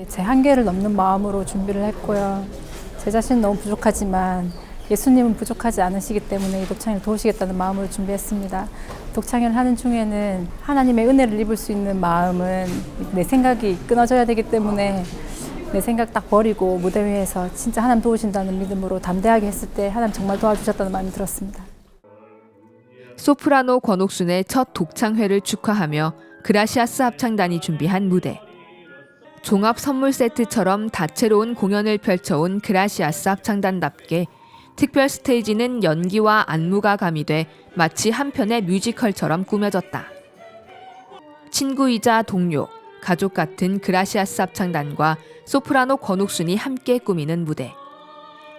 제 한계를 넘는 마음으로 준비를 했고요. 제 자신은 너무 부족하지만 예수님은 부족하지 않으시기 때문에 이 독창회를 도우시겠다는 마음으로 준비했습니다. 독창회를 하는 중에는 하나님의 은혜를 입을 수 있는 마음은 내 생각이 끊어져야 되기 때문에 내 생각 딱 버리고 무대 위에서 진짜 하나님 도우신다는 믿음으로 담대하게 했을 때 하나님 정말 도와주셨다는 마음이 들었습니다. 소프라노 권옥순의 첫 독창회를 축하하며 그라시아스 합창단이 준비한 무대. 종합 선물 세트처럼 다채로운 공연을 펼쳐온 그라시아스 합창단답게 특별 스테이지는 연기와 안무가 가미돼 마치 한편의 뮤지컬처럼 꾸며졌다. 친구이자 동료, 가족 같은 그라시아스 합창단과 소프라노 권옥순이 함께 꾸미는 무대.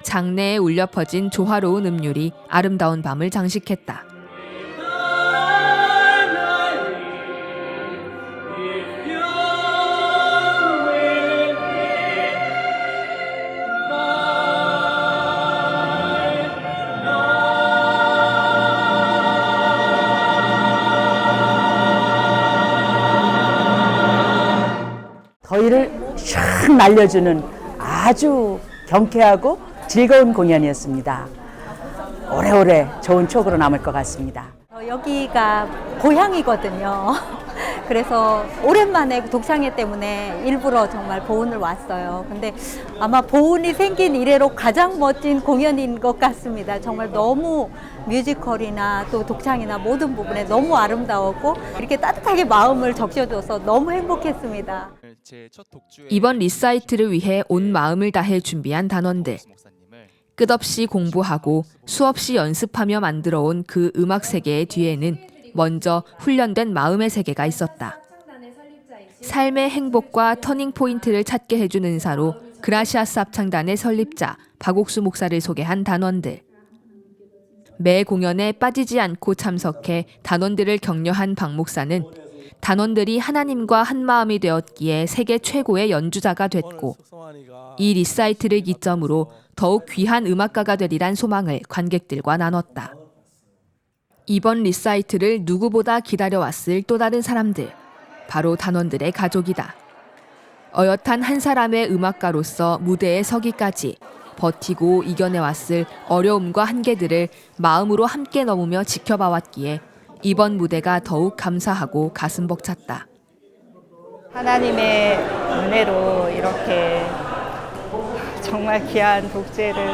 장내에 울려 퍼진 조화로운 음률이 아름다운 밤을 장식했다. 더위를 샥 날려주는 아주 경쾌하고 즐거운 공연이었습니다. 오래오래 좋은 추억으로 남을 것 같습니다. 여기가 고향이거든요. 그래서 오랜만에 독창회 때문에 일부러 정말 보은을 왔어요. 근데 아마 보은이 생긴 이래로 가장 멋진 공연인 것 같습니다. 정말 너무 뮤지컬이나 또 독창이나 모든 부분에 너무 아름다웠고 이렇게 따뜻하게 마음을 적셔줘서 너무 행복했습니다. 이번 리사이트를 위해 온 마음을 다해 준비한 단원들. 끝없이 공부하고 수없이 연습하며 만들어온 그 음악 세계의 뒤에는 먼저 훈련된 마음의 세계가 있었다. 삶의 행복과 터닝 포인트를 찾게 해준 은사로 그라시아스 합창단의 설립자 박옥수 목사를 소개한 단원들. 매 공연에 빠지지 않고 참석해 단원들을 격려한 박 목사는 단원들이 하나님과 한 마음이 되었기에 세계 최고의 연주자가 됐고 이 리사이트를 기점으로 더욱 귀한 음악가가 되리란 소망을 관객들과 나눴다. 이번 리사이트를 누구보다 기다려왔을 또 다른 사람들, 바로 단원들의 가족이다. 어엿한 한 사람의 음악가로서 무대에 서기까지 버티고 이겨내왔을 어려움과 한계들을 마음으로 함께 넘으며 지켜봐왔기에 이번 무대가 더욱 감사하고 가슴 벅찼다. 하나님의 은혜로 이렇게 정말 귀한 독재를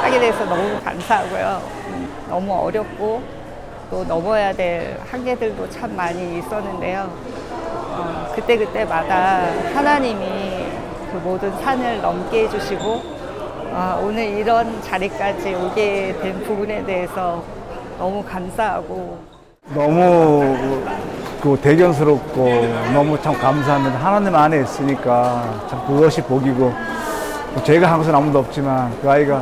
하게 돼서 너무 감사하고요. 너무 어렵고 또 넘어야 될 한계들도 참 많이 있었는데요. 그때마다 하나님이 그 모든 산을 넘게 해주시고 오늘 이런 자리까지 오게 된 부분에 대해서 너무 감사하고 너무 대견스럽고 너무 참 감사합니다. 하나님 안에 있으니까 참 그것이 복이고 제가 한 것은 아무도 없지만 그 아이가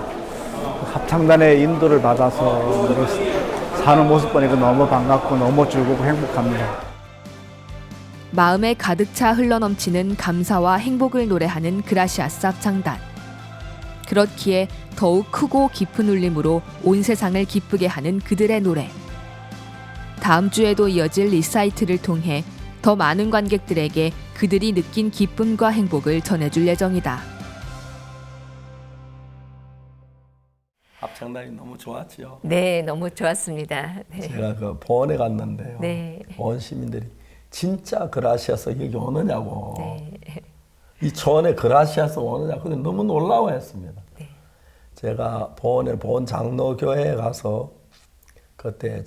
합창단의 인도를 받아서 사는 모습 보니까 너무 반갑고 너무 즐겁고 행복합니다. 마음에 가득 차 흘러넘치는 감사와 행복을 노래하는 그라시아스 합창단. 그렇기에 더욱 크고 깊은 울림으로 온 세상을 기쁘게 하는 그들의 노래. 다음 주에도 이어질 리사이트를 통해 더 많은 관객들에게 그들이 느낀 기쁨과 행복을 전해줄 예정이다. 합창단이 너무 좋았지요. 네, 너무 좋았습니다. 네. 제가 그 보원에 갔는데요. 네. 보원 시민들이 진짜 그라시아스 여기 오느냐고. 네. 이 초원에 그라시아스 오느냐고. 근데 너무 놀라워했습니다. 네. 제가 보원 장로교회에 가서 그때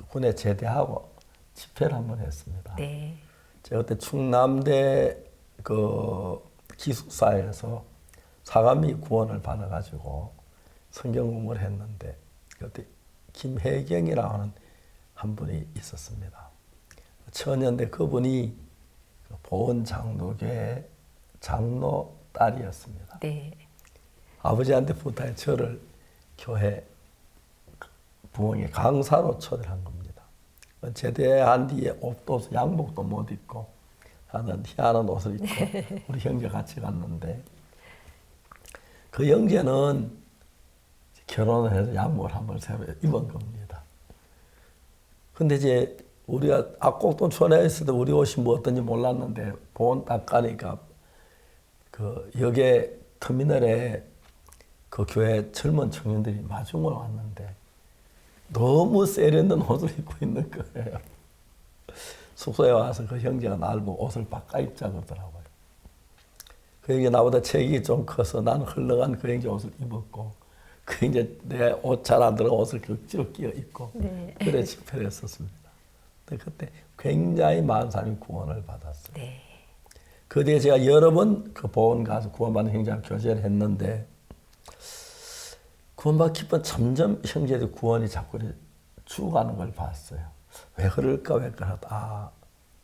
군에 제대하고 집회를 한번 했습니다. 네. 제가 그때 충남대 그 기숙사에서 사감리 구원을 받아가지고 성경 공부를 했는데 그때 김혜경이라고 하는 한 분이 있었습니다. 천연대 그분이 보원 장로교회 장로 딸이었습니다. 네. 아버지한테 부탁해 저를 교회 부흥회 강사로 초대한 겁니다. 제대한 뒤에 옷도 양복도 못 입고 하는 희한한 옷을 입고 우리 형제 같이 갔는데 그 형제는 결혼을 해서 양복을 한 번 새로 입은 겁니다. 근데 이제 우리가 악곡동 촌에 있을 때 우리 옷이 뭐 어떤지 몰랐는데 보온 딱 가니까 그 역에 터미널에 그 교회 젊은 청년들이 마중을 왔는데 너무 세련된 옷을 입고 있는 거예요. 숙소에 와서 그 형제가 나를 보고 옷을 바꿔 입자고 하더라고요. 그 형제 나보다 체격이 좀 커서 나는 헐렁한 그 형제 옷을 입었고 그 형제 내 옷 잘 안 들어 옷을 억지로 끼워 입고 네. 그래 집회를 했었습니다. 근데 그때 굉장히 많은 사람이 구원을 받았어요. 네. 그 뒤에 제가 여러 번 그 보원 가서 구원받는 형제랑 교제를 했는데 구원받기ppen 점점 형제들 구원이 자꾸 죽어가는 걸 봤어요. 왜 그럴까 하다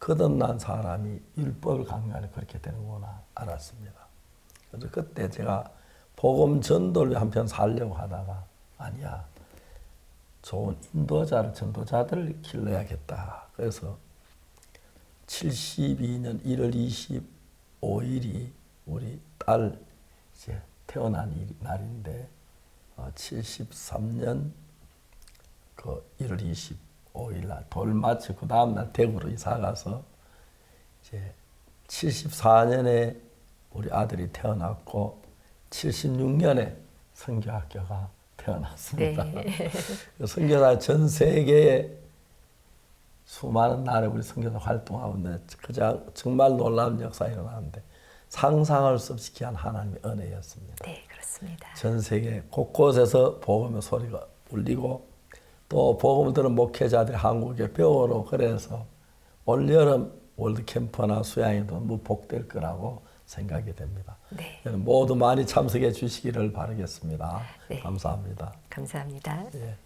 거듭난 사람이 율법을 강요하니 그렇게 되는구나 알았습니다. 그래서 그때 제가 복음 전도를 한편 살려고 하다가 아니야. 좋은 인도자를 전도자들을 길러야겠다. 그래서 72년 1월 25일이 우리 딸 이제 태어난 날인데 73년 그 1월 25일 날 돌맞이 그 다음 날 대구로 이사 가서 이제 74년에 우리 아들이 태어났고 76년에 선교학교가 태어났습니다. 네. 선교사 전 세계에 수많은 나라에 우리 선교사 활동하고 있는데 정말 놀라운 역사가 일어나는데 상상할 수 없이 귀한 하나님의 은혜였습니다. 네, 그렇습니다. 전 세계 곳곳에서 복음의 소리가 울리고 또 복음을 들은 목회자들이 한국에 배우러 그래서 올여름 월드캠프나 수양회도 뭐 복될 거라고 생각이 됩니다. 네. 모두 많이 참석해 주시기를 바라겠습니다. 네. 감사합니다. 감사합니다. 예.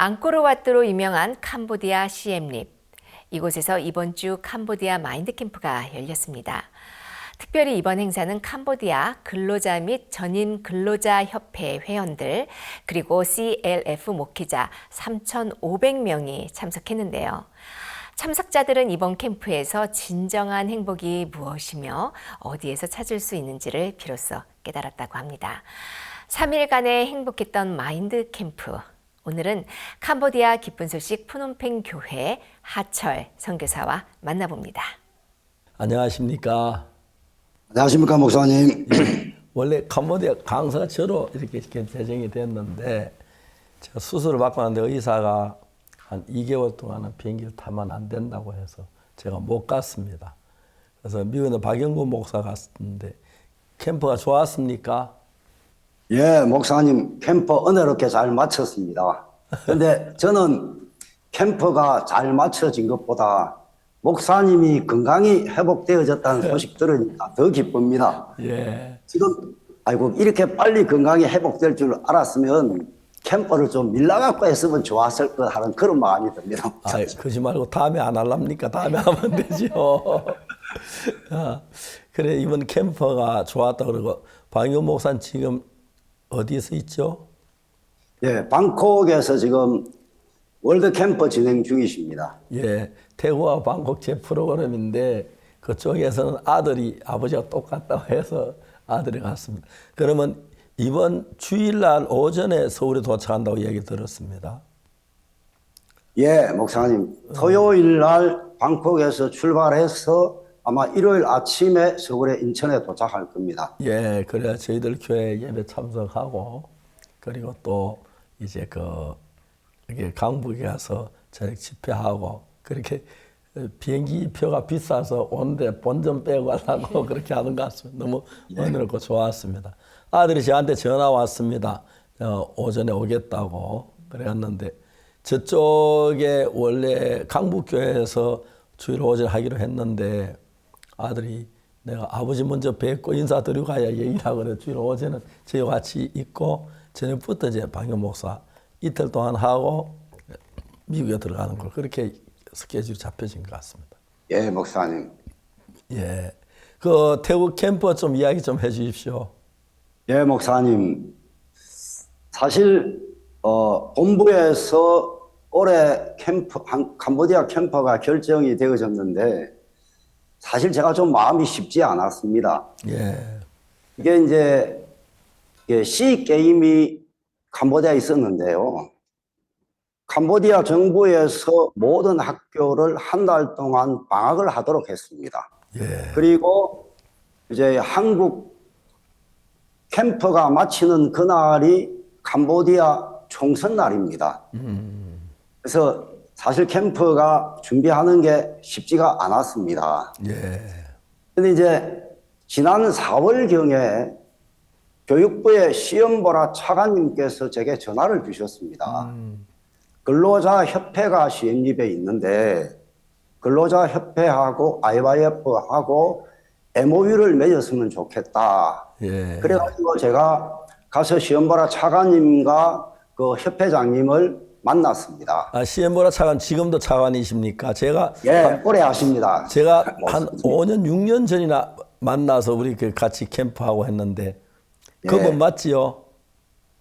앙코르와트로 유명한 캄보디아 시엠립. 이곳에서 이번 주 캄보디아 마인드 캠프가 열렸습니다. 특별히 이번 행사는 캄보디아 근로자 및 전임 근로자 협회 회원들 그리고 CLF 목회자 3,500명이 참석했는데요. 참석자들은 이번 캠프에서 진정한 행복이 무엇이며 어디에서 찾을 수 있는지를 비로소 깨달았다고 합니다. 3일간의 행복했던 마인드 캠프. 오늘은 캄보디아 기쁜 소식 푸놈펜 교회 하철 선교사와 만나봅니다. 안녕하십니까? 안녕하십니까 목사님. 예, 원래 캄보디아 강사가 저로 이렇게 제정이 됐는데 제가 수술을 받고 났는데 의사가 한 2개월 동안은 비행기를 타면 안 된다고 해서 제가 못 갔습니다. 그래서 미국에 박영구 목사 갔는데 캠프가 좋았습니까? 예, 목사님 캠프 은혜롭게 잘 마쳤습니다. 그런데 저는 캠프가 잘 마쳐진 것보다 목사님이 건강이 회복되어졌다는 소식 들으니까 더 기쁩니다. 예. 지금 아이고 이렇게 빨리 건강이 회복될 줄 알았으면 캠프를 좀 밀라갖고 했으면 좋았을 것 하는 그런 마음이 듭니다. 아, 그러지 말고 다음에 안 할랍니까? 다음에 하면 되죠. 아, 그래 이번 캠프가 좋았다 그러고 박영 목사는 지금 어디서 있죠? 예, 방콕에서 지금 월드 캠프 진행 중이십니다. 예, 태국과 방콕 제 프로그램인데 그쪽에서는 아들이 아버지가 똑같다고 해서 아들이 갔습니다. 그러면 이번 주일날 오전에 서울에 도착한다고 얘기 들었습니다. 예, 목사님. 토요일 날 방콕에서 출발해서 아마 일요일 아침에 서울에 인천에 도착할 겁니다. 예, 그래야 저희들 교회 예배 참석하고 그리고 또 이제 이게 강북에 가서 저녁 집회하고 그렇게 비행기 표가 비싸서 오는데 본전 빼고 가려고 그렇게 하는 것 같습니다. 너무 은혜롭고 좋았습니다. 아들이 저한테 전화 왔습니다. 오전에 오겠다고 그랬는데 저쪽에 원래 강북교회에서 주일 오전 하기로 했는데 아들이 내가 아버지 먼저 뵙고 인사드리고 가야 얘기를 하고 그래. 주일 오전은 저희와 같이 있고 저녁부터 이제 박영 목사 이틀 동안 하고 미국에 들어가는 걸 그렇게 스케줄이 잡혀진 것 같습니다. 예, 목사님. 예. 그 태국 캠프 좀 이야기 좀 해주십시오. 예, 목사님. 사실 본부에서 올해 캄보디아 캠프가 결정이 되어졌는데 사실 제가 좀 마음이 쉽지 않았습니다. 예. 이게 이제 시 게임이 캄보디아에 있었는데요. 캄보디아 정부에서 모든 학교를 한 달 동안 방학을 하도록 했습니다. 예. 그리고 이제 한국 캠프가 마치는 그날이 캄보디아 총선 날입니다. 그래서 사실 캠프가 준비하는 게 쉽지가 않았습니다. 예. 근데 이제 지난 4월경에 교육부의 시험보라 차관님께서 제게 전화를 주셨습니다. 근로자협회가 시행립에 있는데 근로자협회하고 IYF하고 MOU를 맺었으면 좋겠다. 예. 그래가지고 제가 가서 시험보라 차관님과 그 협회장님을 만났습니다. 아, 시엠보라 차관 지금도 차관이십니까? 제가 예, 오래 하십니다. 제가 한 5년 6년 전이나 만나서 우리 그 같이 캠프하고 했는데 그분 맞지요?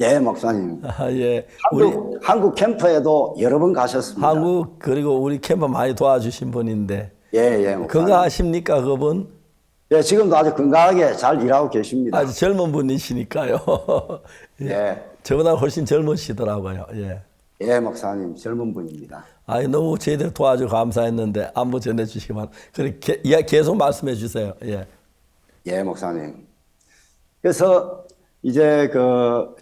예, 목사님. 아, 예. 한국 캠프에도 여러 번 가셨습니다. 한국 그리고 우리 캠프 많이 도와주신 분인데. 예, 예. 목사님. 건강하십니까, 그분? 예, 지금도 아주 건강하게 잘 일하고 계십니다. 아주 젊은 분이시니까요. 예. 저보다 훨씬 젊으시더라고요. 예. 예, 목사님 젊은 분입니다. 아, 너무 저희들 도와주고 감사했는데 안부 전해주시기만. 그렇게 계속 말씀해 주세요. 예. 예, 목사님. 그래서 이제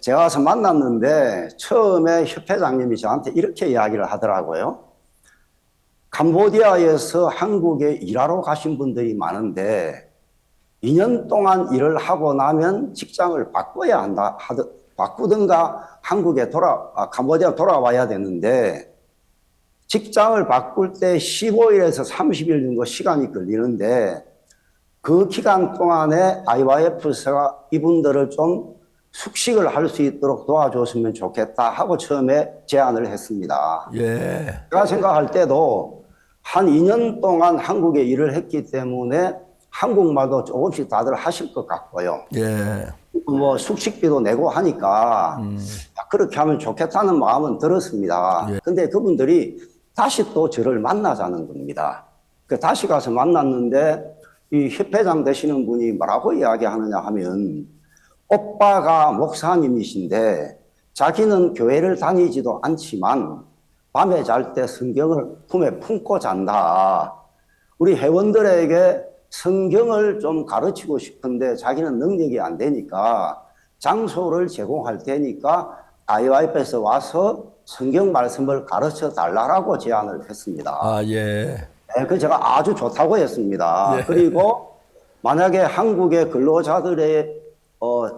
제가 와서 만났는데 처음에 협회장님이 저한테 이렇게 이야기를 하더라고요. 캄보디아에서 한국에 일하러 가신 분들이 많은데 2년 동안 일을 하고 나면 직장을 바꿔야 한다 바꾸든가 캄보디아 돌아와야 되는데 직장을 바꿀 때 15일에서 30일 정도 시간이 걸리는데 그 기간 동안에 IYF가 이분들을 좀 숙식을 할 수 있도록 도와줬으면 좋겠다 하고 처음에 제안을 했습니다. 예. 제가 생각할 때도 한 2년 동안 한국에 일을 했기 때문에 한국말도 조금씩 다들 하실 것 같고요. 예. 뭐 숙식비도 내고 하니까 그렇게 하면 좋겠다는 마음은 들었습니다. 예. 근데 그분들이 다시 또 저를 만나자는 겁니다. 다시 가서 만났는데 이 협회장 되시는 분이 뭐라고 이야기하느냐 하면 오빠가 목사님이신데 자기는 교회를 다니지도 않지만 밤에 잘 때 성경을 품에 품고 잔다. 우리 회원들에게 성경을 좀 가르치고 싶은데 자기는 능력이 안 되니까 장소를 제공할 테니까 IYF에서 와서 성경 말씀을 가르쳐 달라고 제안을 했습니다. 아, 예. 네, 그 제가 아주 좋다고 했습니다. 예. 그리고 만약에 한국의 근로자들의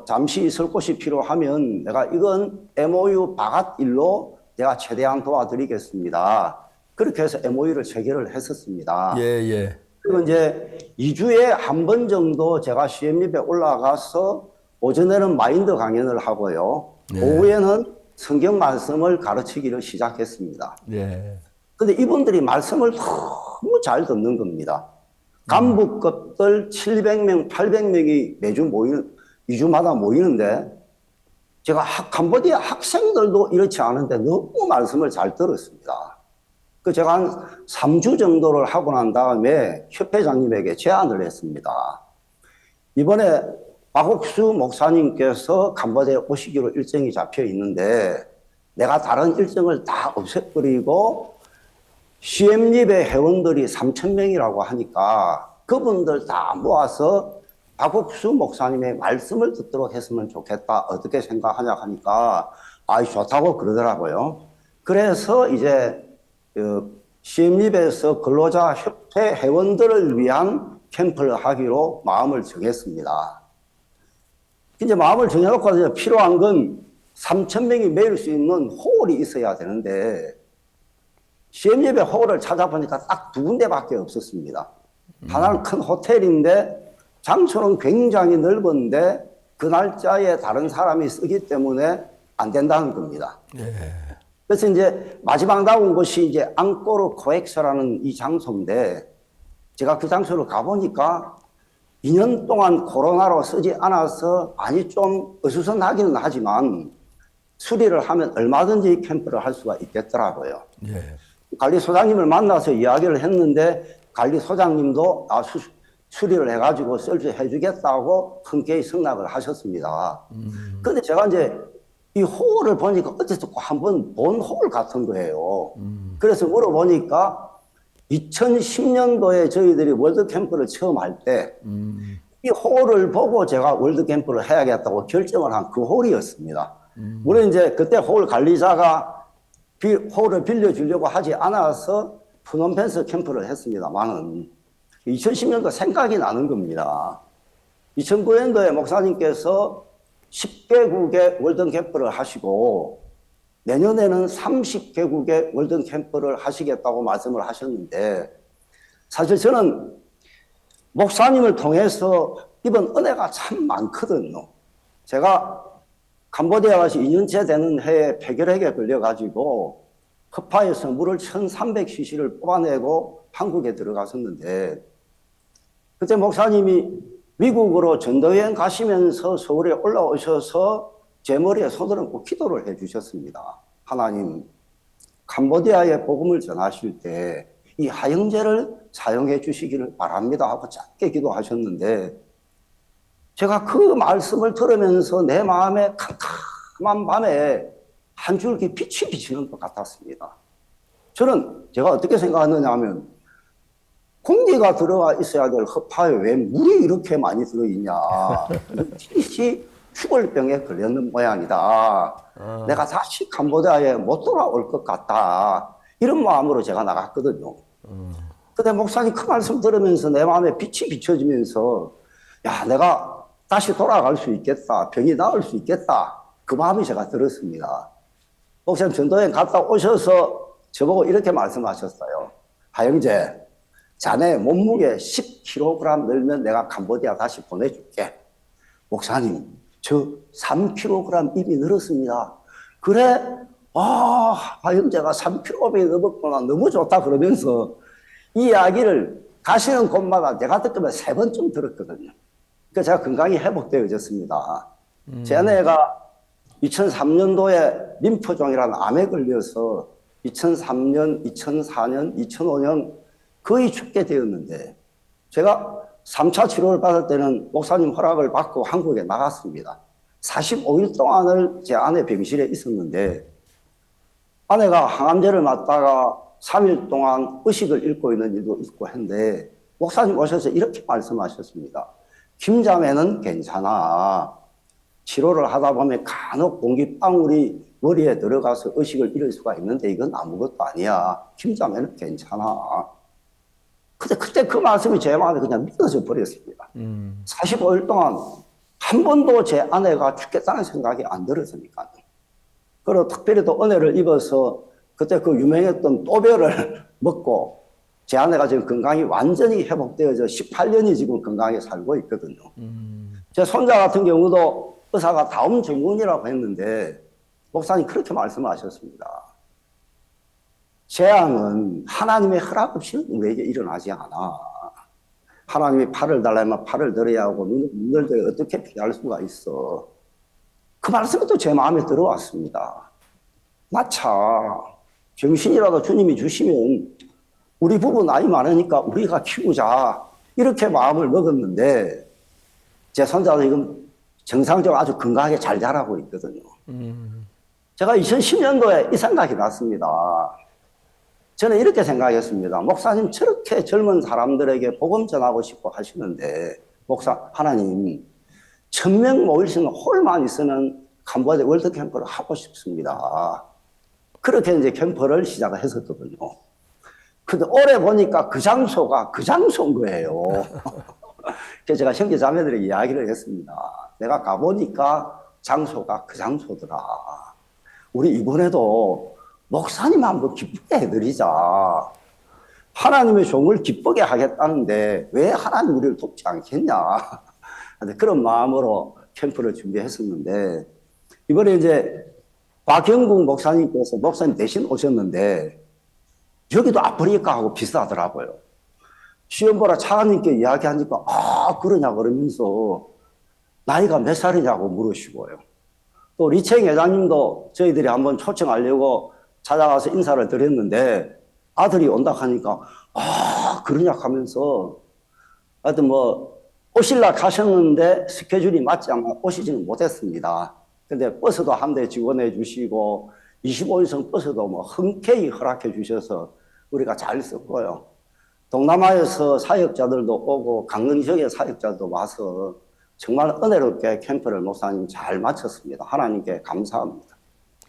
잠시 있을 곳이 필요하면 내가 이건 MOU 바깥일로 내가 최대한 도와드리겠습니다. 그렇게 해서 MOU를 체결을 했었습니다. 예, 예. 그리고 이제 2주에 한 번 정도 제가 CM립에 올라가서 오전에는 마인드 강연을 하고요. 예. 오후에는 성경 말씀을 가르치기를 시작했습니다. 예. 근데 이분들이 말씀을 너무 잘 듣는 겁니다. 간부급들 700명, 800명이 매주 2주마다 모이는데 제가 캄보디아 학생들도 이렇지 않은데 너무 말씀을 잘 들었습니다. 제가 한 3주 정도를 하고 난 다음에 협회장님에게 제안을 했습니다. 이번에 박옥수 목사님께서 캄보디아에 오시기로 일정이 잡혀 있는데 내가 다른 일정을 다 없애버리고 CM립의 회원들이 3,000명이라고 하니까 그분들 다 모아서 박옥수 목사님의 말씀을 듣도록 했으면 좋겠다. 어떻게 생각하냐 하니까 좋다고 그러더라고요. 그래서 이제 CM립에서 근로자 협회 회원들을 위한 캠프를 하기로 마음을 정했습니다. 이제 마음을 정해놓고 이제 필요한 건 3,000명이 매일 수 있는 홀이 있어야 되는데 CM립의 홀을 찾아보니까 딱 2군데밖에 없었습니다. 하나는 큰 호텔인데 장소는 굉장히 넓은데 그 날짜에 다른 사람이 쓰기 때문에 안 된다는 겁니다. 예. 그래서 이제 마지막 나온 곳이 이제 앙코르 코엑스라는 이 장소인데, 제가 그 장소를 가보니까 2년 동안 코로나로 쓰지 않아서 많이 좀 어수선하기는 하지만 수리를 하면 얼마든지 캠프를 할 수가 있겠더라고요. 예. 관리소장님을 만나서 이야기를 했는데 관리소장님도 수리를 해가지고 해주겠다고 흔쾌히 승낙을 하셨습니다. 근데 제가 이제 이 호를 보니까 어디서 한번 본 홀 같은 거예요. 그래서 물어보니까 2010년도에 저희들이 월드캠프를 처음 할 때 이 홀을 보고 제가 월드캠프를 해야겠다고 결정을 한 그 홀이었습니다. 물론 이제 그때 홀 관리자가 홀을 빌려주려고 하지 않아서 프놈펜스 캠프를 했습니다만은 2010년도 생각이 나는 겁니다. 2009년도에 목사님께서 10개국의 월드캠프를 하시고 내년에는 30개국의 월드캠프를 하시겠다고 말씀을 하셨는데, 사실 저는 목사님을 통해서 입은 은혜가 참 많거든요. 제가 캄보디아 가서 2년째 되는 해에 폐결핵에 걸려가지고 허파에서 물을 1300cc를 뽑아내고 한국에 들어갔었는데, 그때 목사님이 미국으로 전도여행 가시면서 서울에 올라오셔서 제 머리에 손을 얹고 기도를 해 주셨습니다. 하나님, 캄보디아에 복음을 전하실 때 이 하영제를 사용해 주시기를 바랍니다 하고 짧게 기도하셨는데, 제가 그 말씀을 들으면서 내 마음에 캄캄한 밤에 한 줄기 빛이 비치는 것 같았습니다. 저는 제가 어떻게 생각하느냐 하면, 공기가 들어가 있어야 될 허파에 왜 물이 이렇게 많이 들어있냐. 빛이 죽을 병에 걸렸는 모양이다. 내가 다시 캄보디아에 못 돌아올 것 같다. 이런 마음으로 제가 나갔거든요. 근데 목사님 그 말씀 들으면서 내 마음에 빛이 비춰지면서, 야, 내가 다시 돌아갈 수 있겠다. 병이 나을 수 있겠다. 그 마음이 제가 들었습니다. 목사님 전도여행 갔다 오셔서 저보고 이렇게 말씀하셨어요. 하영재, 자네 몸무게 10kg 늘면 내가 캄보디아 다시 보내줄게. 목사님, 저 3kg 이미 늘었습니다. 그래? 하영재가 3kg 넘었구나. 너무 좋다. 그러면서 이 이야기를 가시는 곳마다 제가 듣기면 3번쯤 들었거든요. 그러니까 제가 건강이 회복되어졌습니다. 제 아내가 2003년도에 림프종이라는 암에 걸려서 2003년, 2004년, 2005년 거의 죽게 되었는데, 제가 3차 치료를 받을 때는 목사님 허락을 받고 한국에 나갔습니다. 45일 동안을 제 아내 병실에 있었는데, 아내가 항암제를 맞다가 3일 동안 의식을 잃고 있는 일도 있고 했는데, 목사님 오셔서 이렇게 말씀하셨습니다. 김자매는 괜찮아. 치료를 하다 보면 간혹 공기방울이 머리에 들어가서 의식을 잃을 수가 있는데 이건 아무것도 아니야. 김자매는 괜찮아. 근데 그때 그 말씀이 제 마음에 그냥 믿어져 버렸습니다. 45일 동안 한 번도 제 아내가 죽겠다는 생각이 안 들었으니까요. 그리고 특별히 또 은혜를 입어서 그때 그 유명했던 또별을 먹고 제 아내가 지금 건강이 완전히 회복되어져 18년이 지금 건강하게 살고 있거든요. 제 손자 같은 경우도 의사가 다음 증후군이라고 했는데 목사님 그렇게 말씀하셨습니다. 재앙은 하나님의 허락 없이는 우리에게 일어나지 않아. 하나님이 팔을 달라면 팔을 들어야 하고 눈을 들어 어떻게 피할 수가 있어. 그 말씀이 또 제 마음에 들어왔습니다. 마차 정신이라도 주님이 주시면 우리 부부 나이 많으니까 우리가 키우자 이렇게 마음을 먹었는데 제 손자도 지금 정상적으로 아주 건강하게 잘 자라고 있거든요. 제가 2010년도에 이 생각이 났습니다. 저는 이렇게 생각했습니다. 목사님 저렇게 젊은 사람들에게 복음 전하고 싶어 하시는데 하나님 1000명 모일 수 있는 홀만 있으면 캄보디아 월드 캠프를 하고 싶습니다. 그렇게 이제 캠프를 시작을 했었거든요. 근데 올해 보니까 그 장소가 그 장소인 거예요. 그래서 제가 형제 자매들에게 이야기를 했습니다. 내가 가보니까 장소가 그 장소더라. 우리 이번에도 목사님 한번 기쁘게 해드리자. 하나님의 종을 기쁘게 하겠다는데 왜 하나님 우리를 돕지 않겠냐. 그런 마음으로 캠프를 준비했었는데 이번에 이제 박영국 목사님께서 목사님 대신 오셨는데 여기도 아프리카하고 비슷하더라고요. 시험 보라 차관님께 이야기하니까 그러냐 그러면서 나이가 몇 살이냐고 물으시고요. 또 리채영 회장님도 저희들이 한번 초청하려고 찾아가서 인사를 드렸는데 아들이 온다 하니까 그러냐 하면서 하여튼 뭐 오실라 가셨는데 스케줄이 맞지 않아 오시지는 못했습니다. 근데 버스도 한 대 지원해 주시고 25인승 버스도 뭐 흔쾌히 허락해 주셔서 우리가 잘 썼고요. 동남아에서 사역자들도 오고 강릉 지역의 사역자들도 와서 정말 은혜롭게 캠프를 목사님 잘 마쳤습니다. 하나님께 감사합니다.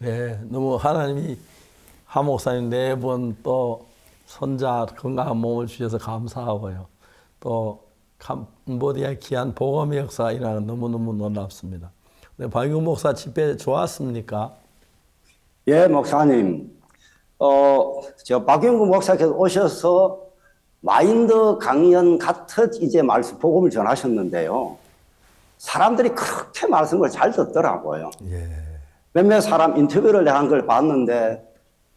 네, 너무 하나님이 하 목사님 4번 또 손자 건강한 몸을 주셔서 감사하고요. 또 캄보디아의 귀한 복음의 역사가 일어나는 너무너무 놀랍습니다. 네, 박영국 목사 집회 좋았습니까? 예, 목사님. 저 박영국 목사께서 오셔서 마인드 강연 같은 이제 말씀, 복음을 전하셨는데요. 사람들이 그렇게 말씀을 잘 듣더라고요. 예. 몇몇 사람 인터뷰를 한 걸 봤는데,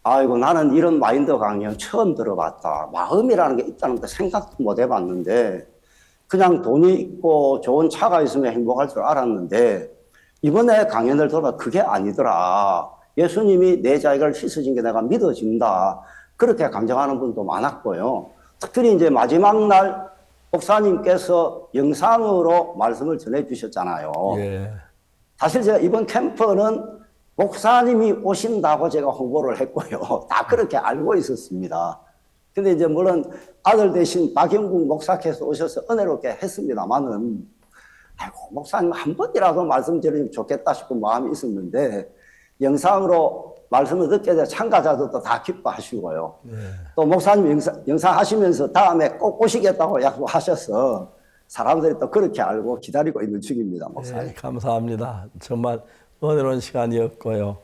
아이고, 나는 이런 마인드 강연 처음 들어봤다. 마음이라는 게 있다는 거 생각도 못 해봤는데, 그냥 돈이 있고 좋은 차가 있으면 행복할 줄 알았는데, 이번에 강연을 들어봐 그게 아니더라. 예수님이 내 자기를 씻어진 게 내가 믿어진다. 그렇게 감정하는 분도 많았고요. 특별히 이제 마지막 날 목사님께서 영상으로 말씀을 전해 주셨잖아요. 예. 사실 제가 이번 캠프는 목사님이 오신다고 제가 홍보를 했고요. 다 그렇게 알고 있었습니다. 근데 이제 물론 아들 대신 박영국 목사께서 오셔서 은혜롭게 했습니다만은, 아이고, 목사님 한 번이라도 말씀 드리면 좋겠다 싶은 마음이 있었는데, 영상으로 말씀을 듣게 된 참가자들도 다 기뻐하시고요. 네. 또 목사님 영상 하시면서 다음에 꼭 오시겠다고 약속하셔서 사람들이 또 그렇게 알고 기다리고 있는 중입니다, 목사님. 네, 감사합니다. 정말 은혜로운 시간이었고요.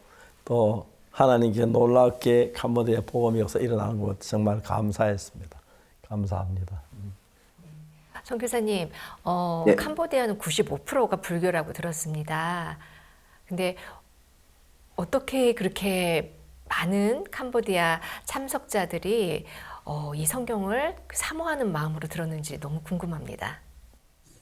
또 하나님께 놀랍게 캄보디아 복음의 역사 일어나는 것 정말 감사했습니다. 감사합니다. 송 교사님, 네. 캄보디아는 95%가 불교라고 들었습니다. 근데 어떻게 그렇게 많은 캄보디아 참석자들이 이 성경을 사모하는 마음으로 들었는지 너무 궁금합니다.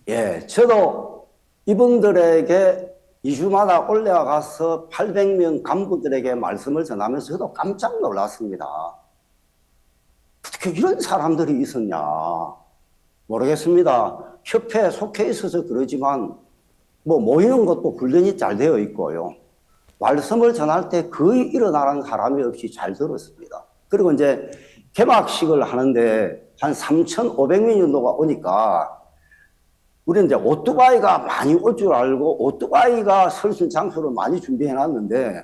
예, 저도 이분들에게 2주마다 올라가서 800명 간부들에게 말씀을 전하면서 저도 깜짝 놀랐습니다. 어떻게 이런 사람들이 있었냐. 모르겠습니다. 협회에 속해 있어서 그러지만 뭐 모이는 것도 훈련이 잘 되어 있고요. 말씀을 전할 때 거의 일어나는 사람이 없이 잘 들었습니다. 그리고 이제 개막식을 하는데 한 3,500명 정도가 오니까 우리는 이제 오토바이가 많이 올 줄 알고 오토바이가 설 수 있는 장소를 많이 준비해 놨는데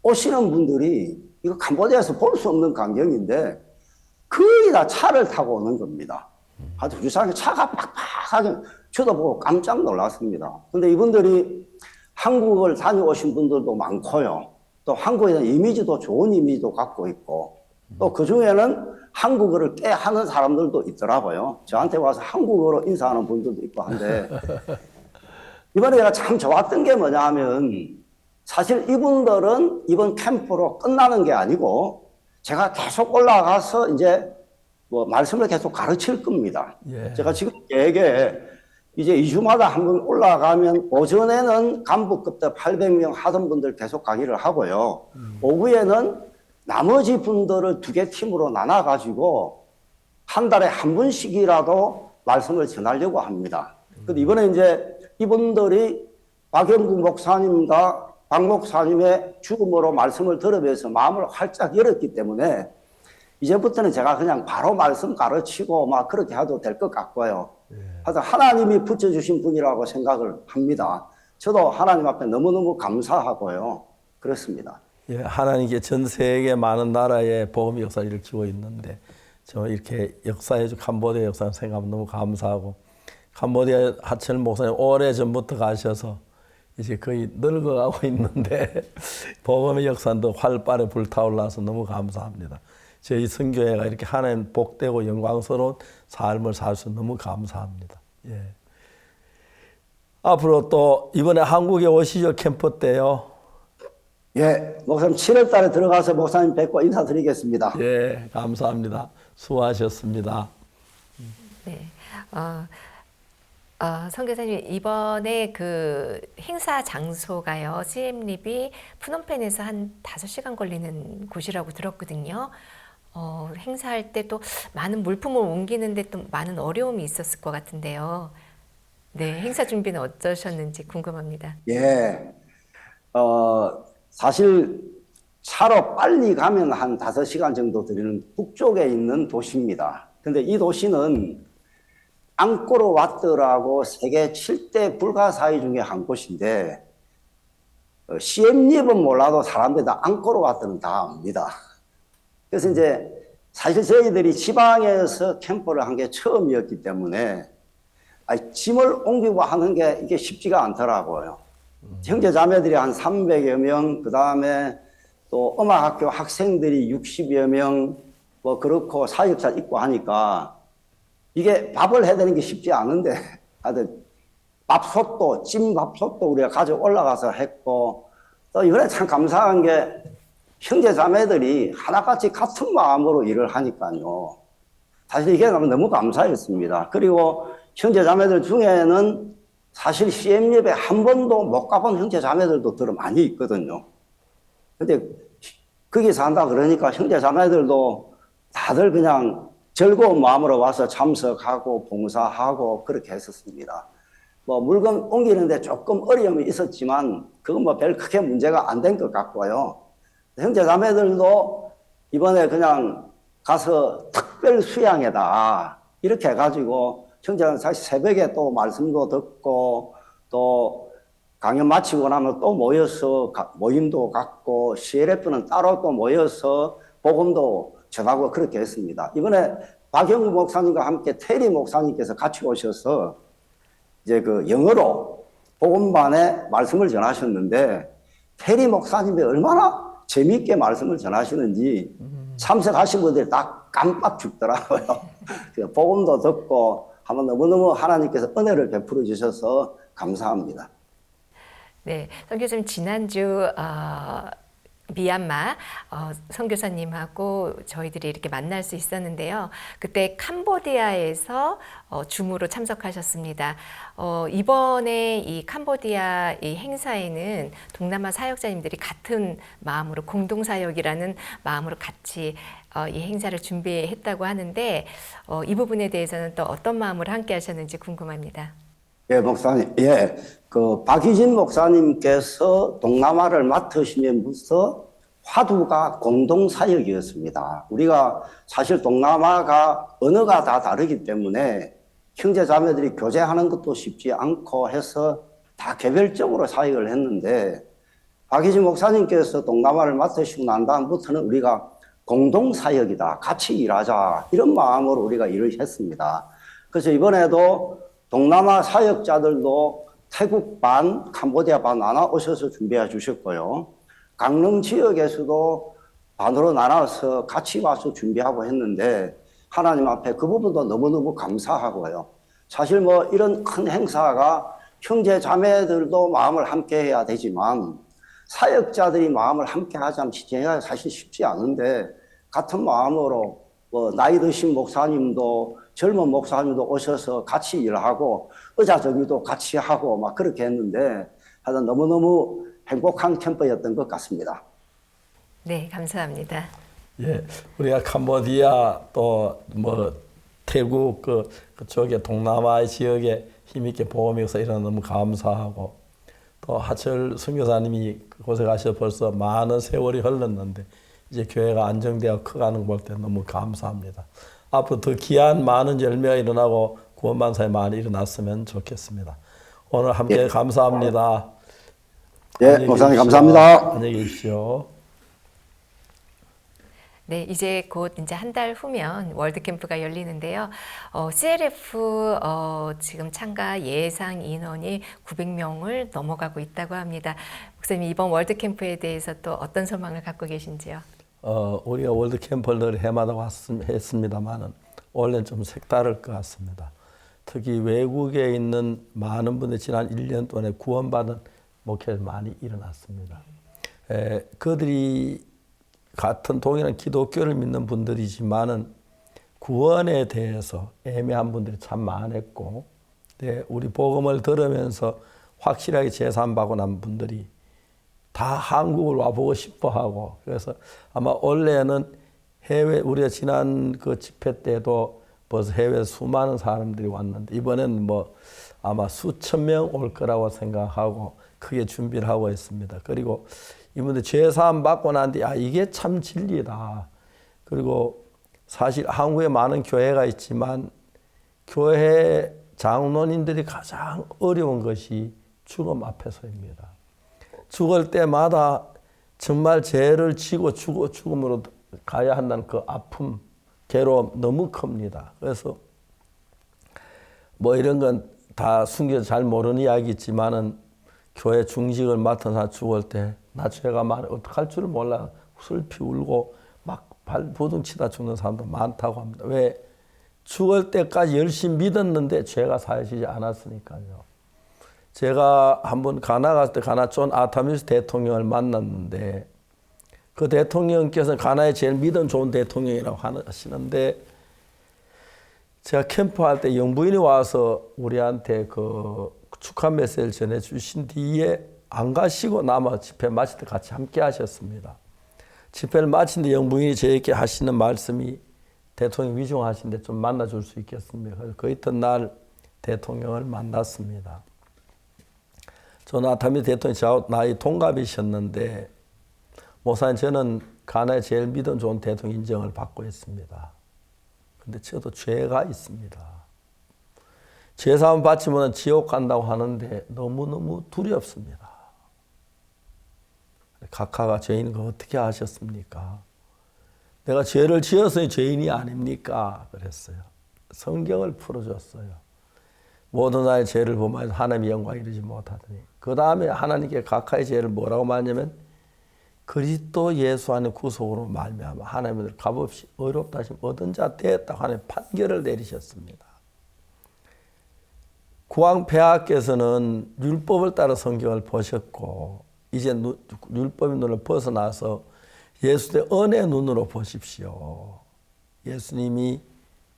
오시는 분들이 이거 캄보디아에서 볼 수 없는 광경인데 거의 다 차를 타고 오는 겁니다. 아주 유사하게 차가 빡빡하게 쳐다보고 깜짝 놀랐습니다. 근데 이분들이 한국을 다녀오신 분들도 많고요. 또 한국에 대한 이미지도 좋은 이미지도 갖고 있고 또 그중에는 한국어를 꽤 하는 사람들도 있더라고요. 저한테 와서 한국어로 인사하는 분들도 있고 한데 이번에 제가 참 좋았던 게 뭐냐 하면 사실 이분들은 이번 캠프로 끝나는 게 아니고 제가 계속 올라가서 이제 뭐 말씀을 계속 가르칠 겁니다. 예. 제가 지금 계획에 이제 2주마다 한 번 올라가면 오전에는 간부급 때 800명 하던 분들 계속 강의를 하고요. 오후에는 나머지 분들을 2개 팀으로 나눠가지고 한 달에 한 번씩이라도 말씀을 전하려고 합니다. 근데 이번에 이제 이분들이 박영국 목사님과 박 목사님의 죽음으로 말씀을 들으면서 마음을 활짝 열었기 때문에 이제부터는 제가 그냥 바로 말씀 가르치고 막 그렇게 해도 될 것 같고요. 하여튼 하나님이 붙여주신 분이라고 생각을 합니다. 저도 하나님 앞에 너무너무 감사하고요. 그렇습니다. 예, 하나님께 전 세계 많은 나라의 복음의 역사를 일으키고 있는데 저 이렇게 역사해준 캄보디아 역사를 생각하면 너무 감사하고 캄보디아 하철 목사님 오래전부터 가셔서 이제 거의 늙어가고 있는데 복음의 역사도 활발히 불타올라서 너무 감사합니다. 저희 선교회가 이렇게 하나님 복되고 영광스러운 삶을 살 수 너무 감사합니다. 예. 앞으로 또 이번에 한국에 오시죠 캠프 때요. 예, 목사님 7월 달에 들어가서 목사님 뵙고 인사드리겠습니다. 예, 감사합니다. 수고하셨습니다. 네. 선교사님 이번에 그 행사 장소가요. 시엠립이 푸놈펜에서 한 5시간 걸리는 곳이라고 들었거든요. 행사할 때 또 많은 물품을 옮기는데 또 많은 어려움이 있었을 것 같은데요. 네, 행사 준비는 어떠셨는지 궁금합니다. 예, 사실 차로 빨리 가면 한 5시간 정도 들리는 북쪽에 있는 도시입니다. 근데 이 도시는 앙코르와트라고 세계 7대 불가사의 중에 한 곳인데 시엠립은 몰라도 사람들이 다 앙코르와트는 다 압니다. 그래서 이제 사실 저희들이 지방에서 캠프를 한 게 처음이었기 때문에 짐을 옮기고 하는 게 이게 쉽지가 않더라고요. 형제 자매들이 한 300여 명, 그 다음에 또 음악학교 학생들이 60여 명, 뭐 그렇고 사역자 있고 하니까 이게 밥을 해야 되는 게 쉽지 않은데 하여튼 밥솥도 찜밥솥도 우리가 가져 올라가서 했고 또 이번에 참 감사한 게 형제 자매들이 하나같이 같은 마음으로 일을 하니까요. 사실 이게 너무 감사했습니다. 그리고 형제 자매들 중에는 사실 CM예배 한 번도 못 가본 형제 자매들도 더 많이 있거든요. 근데 거기 산다 그러니까 형제 자매들도 다들 그냥 즐거운 마음으로 와서 참석하고 봉사하고 그렇게 했었습니다. 뭐 물건 옮기는데 조금 어려움이 있었지만 그건 뭐 별 크게 문제가 안 된 것 같고요. 형제 자매들도 이번에 그냥 가서 특별 수양회다 이렇게 해가지고 형제는 사실 새벽에 또 말씀도 듣고 또 강연 마치고 나면 또 모여서 모임도 갖고 CLF는 따로 또 모여서 복음도 전하고 그렇게 했습니다. 이번에 박영구 목사님과 함께 테리 목사님께서 같이 오셔서 이제 그 영어로 복음반에 말씀을 전하셨는데 테리 목사님이 얼마나 재미있게 말씀을 전하시는지 참석하신 분들이 다 깜빡 죽더라고요. 복음도 듣고 한번 너무너무 하나님께서 은혜를 베풀어 주셔서 감사합니다. 네, 선교사님 지난주 미얀마 선교사님하고 저희들이 이렇게 만날 수 있었는데요. 그때 캄보디아에서 줌으로 참석하셨습니다. 이번에 이 캄보디아 이 행사에는 동남아 사역자님들이 같은 마음으로 공동사역이라는 마음으로 같이 이 행사를 준비했다고 하는데 이 부분에 대해서는 또 어떤 마음으로 함께 하셨는지 궁금합니다. 예, 목사님. 예. 그 박희진 목사님께서 동남아를 맡으시면부터 화두가 공동사역이었습니다. 우리가 사실 동남아가 언어가 다 다르기 때문에 형제 자매들이 교제하는 것도 쉽지 않고 해서 다 개별적으로 사역을 했는데 박희진 목사님께서 동남아를 맡으시고 난 다음부터는 우리가 공동사역이다. 같이 일하자. 이런 마음으로 우리가 일을 했습니다. 그래서 이번에도 동남아 사역자들도 태국 반, 캄보디아 반 나눠 오셔서 준비해 주셨고요. 강릉 지역에서도 반으로 나눠서 같이 와서 준비하고 했는데 하나님 앞에 그 부분도 너무너무 감사하고요. 사실 뭐 이런 큰 행사가 형제 자매들도 마음을 함께 해야 되지만 사역자들이 마음을 함께 하자면 진짜 사실 쉽지 않은데 같은 마음으로 뭐 나이 드신 목사님도 젊은 목사님도 오셔서 같이 일하고 의자정리도 같이 하고 막 그렇게 했는데 하여튼 너무너무 행복한 캠프였던 것 같습니다. 네, 감사합니다. 예, 우리가 캄보디아 또 뭐 태국 그쪽에 동남아 지역에 힘있게 복음에서 일어나 너무 감사하고 또 하철 선교사님이 그곳에 가셔서 벌써 많은 세월이 흘렀는데 이제 교회가 안정되어 커가는 거 볼 때 너무 감사합니다. 앞으로 더 귀한 많은 열매가 일어나고 구원반사에 많이 일어났으면 좋겠습니다. 오늘 함께 감사합니다. 예, 목사님 감사합니다. 안녕히 계십시오. 네, 이제 곧 이제 한 달 후면 월드 캠프가 열리는데요. CLF 지금 참가 예상 인원이 900명을 넘어가고 있다고 합니다. 목사님 이번 월드 캠프에 대해서 또 어떤 소망을 갖고 계신지요? 우리가 월드 캠프를 늘 해마다 했습니다만은 올해는 좀 색다를 것 같습니다. 특히 외국에 있는 많은 분들이 지난 1년 동안에 구원받은 목회를 많이 일어났습니다. 그들이 같은 동일한 기독교를 믿는 분들이지만은 구원에 대해서 애매한 분들이 참 많았고, 우리 복음을 들으면서 확실하게 제사함받고 난 분들이 다 한국을 와보고 싶어하고, 그래서 아마 원래는 해외, 우리가 지난 그 집회 때도 벌써 해외 수많은 사람들이 왔는데, 이번에는 뭐 아마 수천 명 올 거라고 생각하고 크게 준비를 하고 있습니다. 그리고 이분들 제사함 받고 난 뒤에 이게 참 진리다. 그리고 사실 한국에 많은 교회가 있지만 교회 장로님들이 가장 어려운 것이 죽음 앞에서입니다. 죽을 때마다 정말 죄를 지고 죽음으로 가야 한다는 그 아픔, 괴로움 너무 큽니다. 그래서 뭐 이런 건 다 숨겨서 잘 모르는 이야기있지만은 교회 중직을 맡은 사람 죽을 때 나 죄가 많아 어떡할 줄을 몰라 슬피 울고 막 발부둥 치다 죽는 사람도 많다고 합니다. 왜? 죽을 때까지 열심히 믿었는데 죄가 사해지지 않았으니까요. 제가 한번 가나 갔을 때 가나 존 아타미스 대통령을 만났는데, 그 대통령께서 가나의 제일 믿음 좋은 대통령이라고 하시는데, 제가 캠프할 때 영부인이 와서 우리한테 그 축하 메시지를 전해주신 뒤에 안 가시고 남아 집회 마칠 때 같이 함께 하셨습니다. 집회를 마친 뒤 영부인이 저에게 하시는 말씀이, 대통령 위중하신데 좀 만나줄 수 있겠습니까? 그래서 그 이튿날 대통령을 만났습니다. 존 아타미 대통령이 저하고 나이 동갑이셨는데, 목사님 저는 가나의 제일 믿음 좋은 대통령 인정을 받고 있습니다. 근데 저도 죄가 있습니다. 죄사함 받치면 지옥 간다고 하는데 너무너무 두렵습니다. 각하가 죄인인 거 어떻게 아셨습니까? 내가 죄를 지었으니 죄인이 아닙니까? 그랬어요. 성경을 풀어줬어요. 모든 나의 죄를 범하여서 하나님의 영광 이루지 못하더니, 그 다음에 하나님께 각하의 죄를 뭐라고 말하냐면 그리스도 예수 안에 구속으로 말미암아 하나님을 값없이 의롭다 하심 얻은 자 되었다고 하나님 판결을 내리셨습니다. 구왕폐하께서는 율법을 따라 성경을 보셨고 이제 율법의 눈을 벗어나서 예수의 은혜의 눈으로 보십시오. 예수님이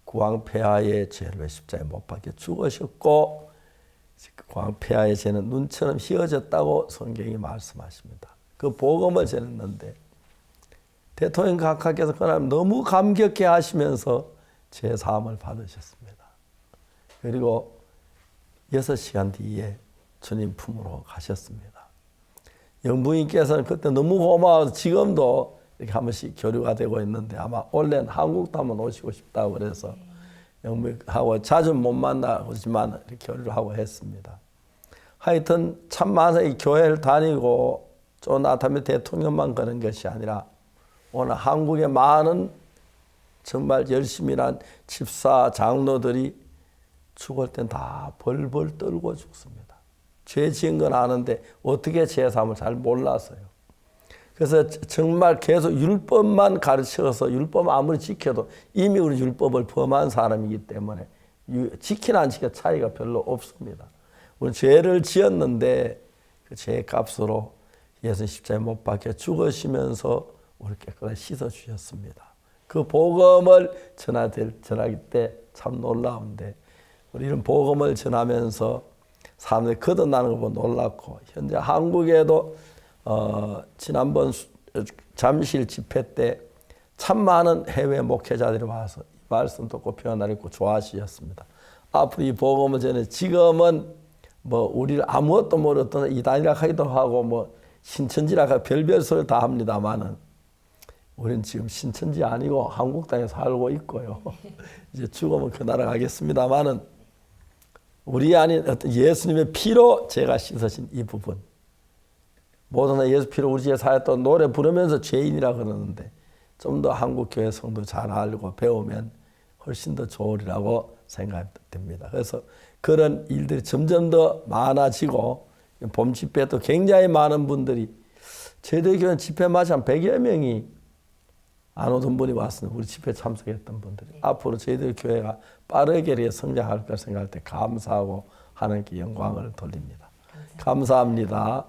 구왕폐하의 죄를 십자가에 못 박혀 죽으셨고 구왕폐하의 죄는 눈처럼 휘어졌다고 성경이 말씀하십니다. 그 복음을 전했는데 대통령 각하께서 그날 너무 감격해 하시면서 죄 사함을 받으셨습니다. 그리고 6시간 뒤에 주님 품으로 가셨습니다. 영부인께서는 그때 너무 고마워서 지금도 이렇게 한 번씩 교류가 되고 있는데 아마 원래는 한국도 한번 오시고 싶다고 그래서 영부인하고 자주 못 만나지만 이렇게 교류를 하고 했습니다. 하여튼 참 많은 이 교회를 다니고 존 아타미 대통령만 그런 것이 아니라 오늘 한국의 많은 정말 열심히 일한 집사, 장로들이 죽을 땐 다 벌벌 떨고 죽습니다. 죄 지은 건 아는데 어떻게 죄 사함을 잘 몰라서요. 그래서 정말 계속 율법만 가르쳐서 율법 아무리 지켜도 이미 우리 율법을 범한 사람이기 때문에 지키나 안 지키나 차이가 별로 없습니다. 우리 죄를 지었는데 그 죄의 값으로 예수 십자가에 못 박혀 죽으시면서 우리 깨끗하게 씻어주셨습니다. 그 복음을 전하기 때 참 놀라운데 우리 이런 복음을 전하면서 사람들이 거듭나는 거 보고 놀랐고 현재 한국에도 지난번 잠실 집회 때 참 많은 해외 목회자들이 와서 이 말씀 듣고 표현을 했고 좋아하셨습니다. 앞으로 이 복음을 전해 지금은 뭐 우리를 아무것도 모르던 이단이라 하기도 하고 뭐 신천지라 하고 별별 소리 다 합니다만은 우리는 지금 신천지 아니고 한국 땅에 살고 있고요. 이제 죽으면 그 나라 가겠습니다만은 우리 아닌 어떤 예수님의 피로 제가 씻으신 이 부분. 모든 예수 피로 우리 집에 살았던 노래 부르면서 죄인이라 그러는데 좀 더 한국 교회 성도 잘 알고 배우면 훨씬 더 좋으리라고 생각됩니다. 그래서 그런 일들이 점점 더 많아지고 봄 집회도 굉장히 많은 분들이 저희들 교회는 집회 마치 한 100여 명이 안 오던 분이 왔습니다. 우리 집회 참석했던 분들이. 앞으로 저희들 교회가 빠르게 성장할 걸 생각할 때 감사하고 하나님께 영광을 돌립니다. 감사합니다.